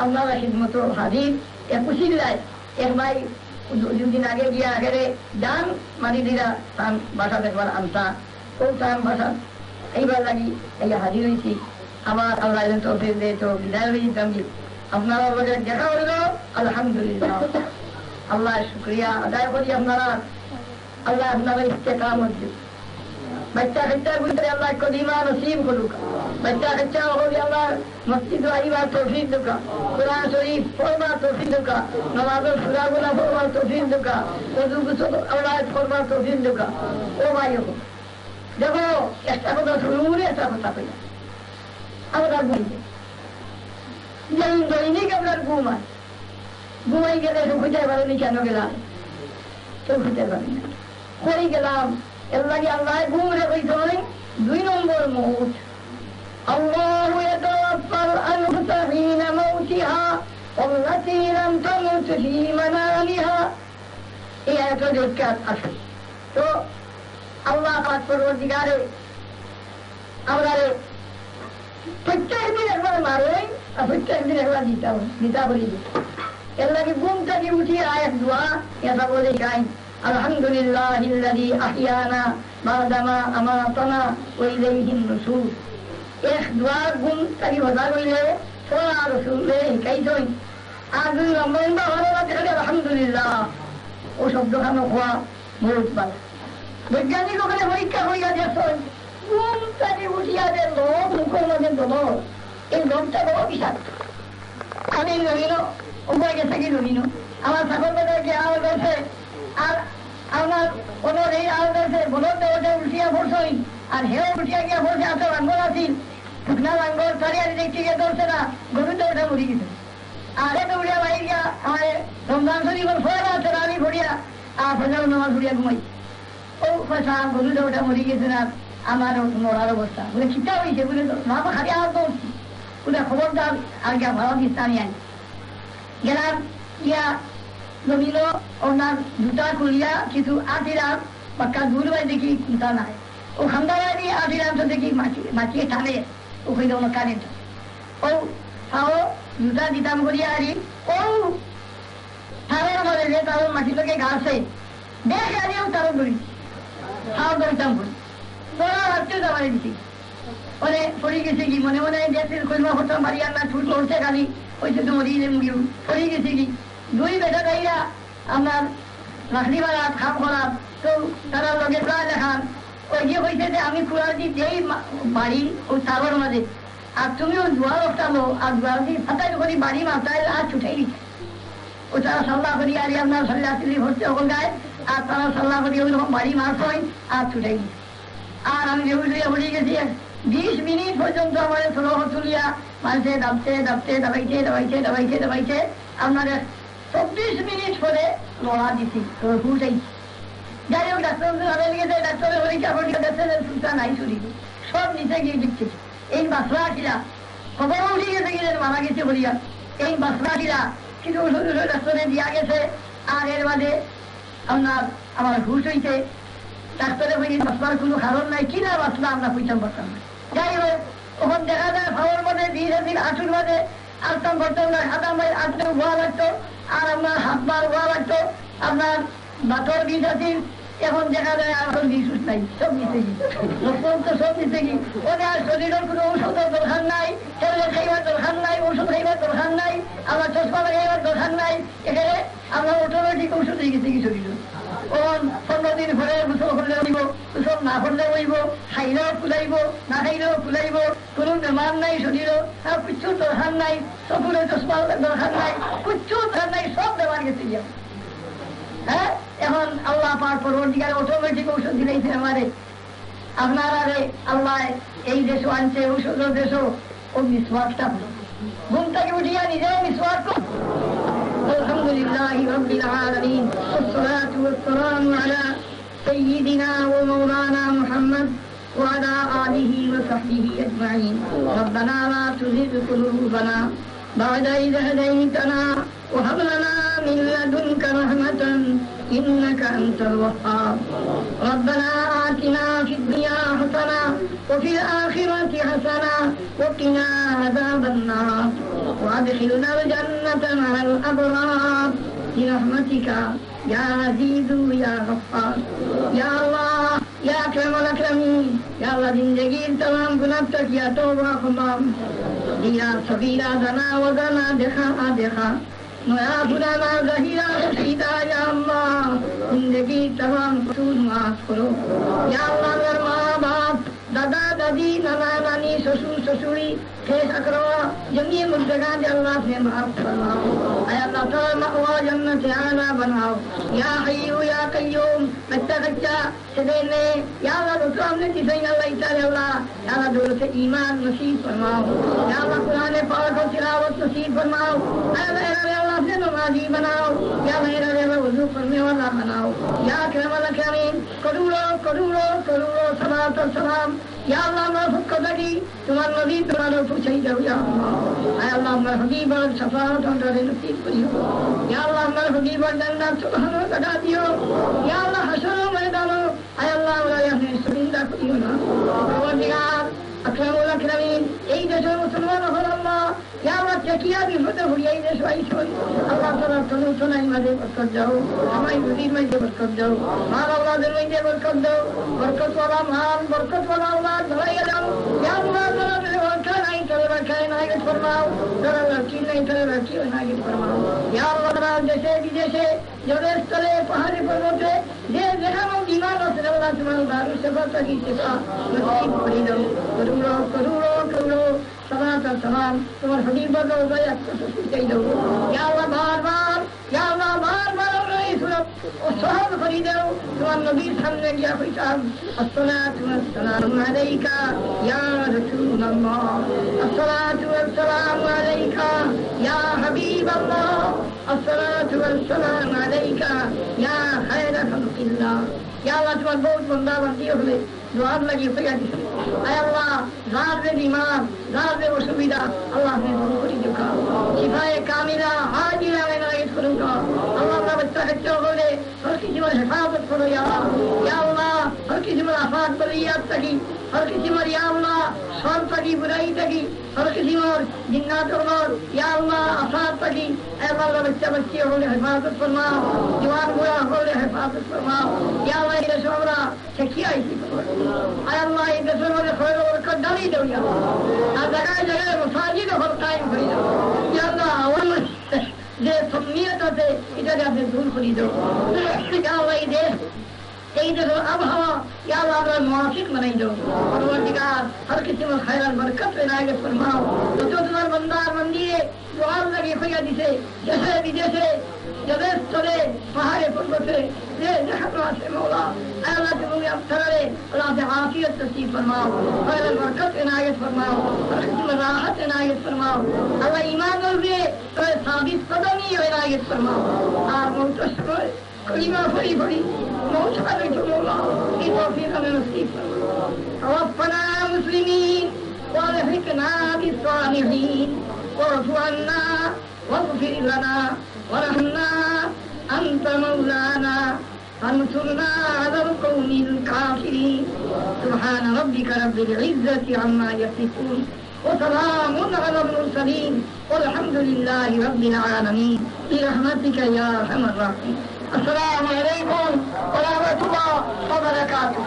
A: আপনারা খিদমত হাজির। 25 লাই এক ভাই 2 দিন আগে গিয়া আগেরে যান মারি দিরা তান বাসা দেখবার আনতা, ও তান বাসা এইবার লাগি এই হাজির হয়েছি। আমার আল্লাহ তো বিদায় হয়ে যেতাম। আপনারা দেখা হইল আলহামদুলিল্লাহ, আল্লাহ শুক্রিয়া আদায় করি। আল্লাহ আপনারা ইস্তেকামত দিন। বাচ্চা কাচ্চার ভিতরে আল্লাহ কদিমা নসিব করুক। বাচ্চা কাচ্চা হলে আল্লাহ মসজিদ আইবার তৌফিক দুকা, কোরআন শরীফ পড়বার তৌফিক দুকা, নামাজের সূরাগুলো পড়বার তৌফিক দুকা, ওযু গোসল আল্লাহ করবার তৌফিক দুকা। ও ভাই হোক, দেখো একটা কথা শুরু একটা কথা কই, আমরা দৈনিক আপনার ঘুমাই গেলে শুকুতে পারেনি, কেন গেলাম কেউ খুঁজতে পারি না, কই গেলাম। এর লাগে আল্লাহ ঘুম রেখেছ 2 নম্বর মৌত। আল্লাহু ইয়াতাওয়াফাল আনফুসা হিনা মাউতিহা ওয়াল্লাতী লাম তামুত ফী মানামিহা। এই আয়াতটা দেখতে আসে তো আল্লাহ পাক পরবর্তীকালে আমরা প্রত্যেক দিন একবার মারেন, আর প্রত্যেক দিন একবার দিতা বলি। এর লাগে ঘুমটাকে উঠিয়ে আয়াত দোয়া এটা বলে যাই, আলহামদুলিল্লাহিল্লাযী আহইয়ানা বাদামা আমাতানা ওয়া ইলাইহিন নুশুর। এক দোয়া ঘুমটাকে বজা করলে সোয়া রাসূলে শিখাইছেন। আর 2 নম্বর ভালো লাগে আলহামদুলিল্লাহ, ও শব্দখানো হওয়া বহুত ভালো। বৈজ্ঞানিক ওখানে পরীক্ষা হইয়া দেখছেন, ঘুমটাকে উঠিয়া যে লোক মুখের মধ্যে দল, এই লোকটা বড় বিষাক্ত। আমি নবীন উপায় গেছে কি নবীন আমার ছাগল বাজারকে আল গেছে, আর আমার ওদের এই আল গেছে বলদ দেওয়া উঠিয়া পড়ছই, আর হেও উঠিয়া গিয়া পড়ছে। এত লাঙ্গল আছিল, শুকনা লাঙ্গল সারিয়ারি দেখতে গিয়ে ধরছে না, গরুতে ওটা মরি গেছে। আর এত উড়িয়া বাড়ি গিয়া আমার রমজান শরীফের ফয়রা আছে আমি ভরিয়া আর ফজর নামাজ ভরিয়া ঘুমাই। ও পয়সা গরুতে ওটা মরি গেছে না, আমার মরার অবস্থা বলে চিন্তা হয়েছে, বলে মা খালি আর দৌড়ছি, বলে খবরদার আর গিয়া ভালো দিস্তা আমি আনি গেলাম। ইয়া নবীন ওনার জুতা খুলিয়া কিছু আটিরাম পাক্কা দূর বাই দেখি কুন্তা নাই, ও খান্দারা দিয়ে আটিরাম তো দেখি মাছিয়ে টানে ওখানে আমার কারেন্ট। ও তাও জুতা দিতাম করিয়া আরি, ও তারের মধ্যে যে তার মাটি লোকে ঘাসে দেখে আরিও তারও ধরি তাও ধরতাম করি, তোরা রাত্রেও যাবার দিছি। ওরে পড়ে গেছে কি মনে মনে দেশের কইমা হতাম বাড়ি আর না ছুট উঠছে খালি ওইসে তো মরিয়ে মুড়িও পড়ে গেছে কি। 2 বেটা গাইরা আপনার লাকড়ি বাড়াত খাম করাত, তো তারা লগে প্রায় দেখান ওই যে হয়েছে যে আমি কুড়াল দি যেই বাড়ি ওই তারর মাঝে, আর তুমিও দুয়ার উঠালো, আর দুয়ার দিয়ে ফাটাই করি বাড়ি মাথায় আর ছুটাই দিচ্ছে। ও তারা সাল্লাহ করি আর আপনার সাল্লাহ তুলি ভরছে ওখান গায়ে, আর তারা সাল্লাহ করি ওই রকম বাড়ি মারছই আর ছুটাই দিচ্ছে। আর আমি যে বলে গেছি 20 মিনিট পর্যন্ত আমার ছোট তুলিয়া মানুষে দাবাইছে আপনার 24 মিনিট পরে লড়া দিছি উঠাইছি। যাই হোক ডাক্তার লেগেছে, ডাক্তারের পরীক্ষা দেখছে সুতা নাই চুরি সব নিচে গিয়ে দিচ্ছে। এই বাসরা আসিরা খবর উঠে গেছে গিয়ে মারা গেছে বলিয়া, এই বাসরা আসিরা কিছু ওষুধ ডাক্তারে দিয়া গেছে, আর এর বাদে আমার হুশ হইতে ডাক্তারে বলি বাঁচবার কোনো কারণ নাই, কিনা বাঁচলা আমরা পয়সা পারতাম না। যাই হোক, তখন দেখা যায় ভাবর মধ্যে 20 আঁটুর মাঝে আটটাম করতাম না, হাতাম আটটা ভোয়া লাগতো, আর আপনার হাত বার ভোয়া লাগতো, আপনার বাতর বিষ আছে। এখন দেখা যায় এখন বিশুষ নাই, সব নিতে গিয়ে তো সব নিতে গিয়ে ওদের আর শরীরের কোনো ঔষধের দরকার নাই, ট্যাবলেট খাইবার দরকার নাই, ওষুধ খাইবার দরকার নাই, আমার চশমা লাগাইবার দরকার নাই। এখানে আমরা অটোমেটিক ঔষধ হয়ে গেছে কি শরীর। ওখান 15 দিন পরে গোসল করলে হইব, গোসল না করলে হইব, খাইলেও ফুলাইব, না খাইলেও ফুলাইব, কোনো বেমার নাই শরীরও, কিচ্ছুর দরকার নাই, চকুরে চশমা দরকার নাই, কিচ্ছুর দরকার নাই, সব বেমার গেছে গিয়া। হ্যাঁ, এখন আল্লাহ পাক পরবর্তীকালে অটোমেটিক ঔষধ দিলেছে আমারে। আপনারা আল্লাহ এই দেশ আনছে, ঔষধের দেশও ও মিসওয়াকটা ঘুম থেকে উঠিয়া নিজেও মিসওয়াক করো। আলহামদুলিল্লাহি রাব্বিল আলামিন, والصلاة والسلام على سيدنا ومولانا محمد وعلى آله وصحبه أجمعين. ربنا لا تزغ قلوبنا بعد إذ هديتنا وهب لنا من لدنك رحمة إنك أنت الوهاب. ربنا آتنا في الدنيا حسنة وفي الآخرة حسنة وقنا عذاب النار وأدخلنا الجنة مع الأبرار برحمتك يا عزيز يا غفار يا الله يا أكرم الأكرمين. يا الله زندگی تمام گناہ تک یا توبہ خمام دیا صغیرہ دنا وزنا देखा नया पुराना गहिरा सीधा या अल्लाह जिंदगी तमाम कसूर माफ करो या अल्लाह। अगर माँ बाप दादा दादी नाना नानी ससुर ससुरी शेष अकरवा जमीन मुर्दगा अल्लाह से माफ फरमाओ। अल्लाह ताला मअवा जन्नत आला बनाओ या हय्यू या कय्यूम। बच्चा बच्चा सदैने या अल्लाह तो हमने जिसे अल्लाह ताला अल्लाह या अल्लाह दूर से ईमान नसीब फरमाओ या अल्लाह कुरान पाक को तिलावत नसीब फरमाओ। अल्लाह से नमाजी बनाओ या मेरा वजू करने वाला बनाओ या अकरमल अकरमीन। करोड़ों करोड़ों करोड़ों सलात और सलाम या अल्लाह माफ़ कदरी तुम्हारे नबी तुम्हारे पूछे जाओ या अल्लाह हमारे हबीब और शफाअत और डरे नसीब करियो या अल्लाह हमारे हबीब और जन्नत सुभान लगा दियो या अल्लाह हशर मैदानो अल्लाह वाला ने सुनिंदा करियो ना परवरदिगार अकरमुल अकरमीन। এই দেশের মুসলমান হল আল্লাহ या अल्लाह चकिया भी फतेह हुई এই দেশ ভাই ছোই আল্লাহ তাআলা তনু তনাই মাঝে বরকত দাও, আমায় রুজির মাঝে বরকত দাও, মাল আওলাদের মাঝে বরকত দাও, বরকত वाला माल बरकत वाला औलाद भलाई दाओ या अल्लाह ताला मेरे बरकत नहीं करे बरकत नागित फरमाओ, तेरा लड़की नहीं करे लड़की नागित फरमाओ या अल्लाह ताला। जैसे विदेशे जबे स्थले पहाड़ी पर्वते जे যেখানে বিমান আছে আল্লাহ তোমার দারু সেবা তাকি সেবা নসিব করে দাও। করুণা করুণা করুণা सलात और सलाम तुम्हारे हबीब को गया सुनते दो या अल्लाह बार बार या अल्लाह बार बार और सब खरीद दो तुम्हारे नबी सामने गया कोई साहब अस्सलातु वस्सलामु अलैका या रसूल अल्लाह अस्सलातु वस्सलामु अलैका या हबीब अल्लाह अस्सलातु वस्सलामु अलैका या खैर खल्किल्लाह। या अल्लाह तुम्हारे बहुत बंदा बंदी होले दुआर लगी हुई है अल्लाह रात में बीमार रात में असुविधा अल्लाह ने दूर दुखा शिफाए कामिला हाजिरा में नागित करूंगा अल्लाह का बच्चा बच्चा बोले हर किसी में हिफाजत करो या अल्लाह हर किसी में आफात बलियात तकी हर किसी में या अल्लाह शर तकी बुराई तकी हर किसी में जिन्नात और या अल्लाह आफात तकी अल्लाह का बच्चा बच्चे होले हिफाजत फरमाओ, जवान बुरा होले हिफाजत फरमाओ या अल्लाह ये शोरा शकिया इसी अल्लाह ये दसों में खैर और कदली दो या जगह जगह मसाजिद और कायम कर दो या अल्लाह अवल जे समियत से इधर से दूर कर दो या अल्लाह ये এই দেখো আবহাওয়া या अल्लाह का मुआफिक बनाई दो परवरदिगार हर किसी में खैर और बरकत इनायत फरमाओ। तो जो तुम्हारे बंदा बंदी दुआ लगी हुई है जिसे जैसे विदेशे जबे चले पहाड़े पर्वते ये जहन्नम से मौला अल्लाह तुम्हें अब तरले अल्लाह से आफियत नसीब फरमाओ, खैर और बरकत इनायत फरमाओ, हर किसी में राहत इनायत फरमाओ अल्लाह ईमान और भी तो साबित कदमी इनायत फरमाओ और मुंतशिर कलिमा फरी फरी मौसा में चलोगा ये तौफीक हमें नसीब फरमाओ। रब्बना मुस्लिमीन वल्हिकना बिस्सालिहीन वाफ़ अन्ना واغفر لنا وارحمنا أنت مولانا فانصرنا على القوم الكافرين سبحان ربك رب العزة عما يصفون وسلام على المرسلين والحمد لله رب العالمين برحمتك يا أرحم الراحمين. السلام عليكم ورحمة الله وبركاته.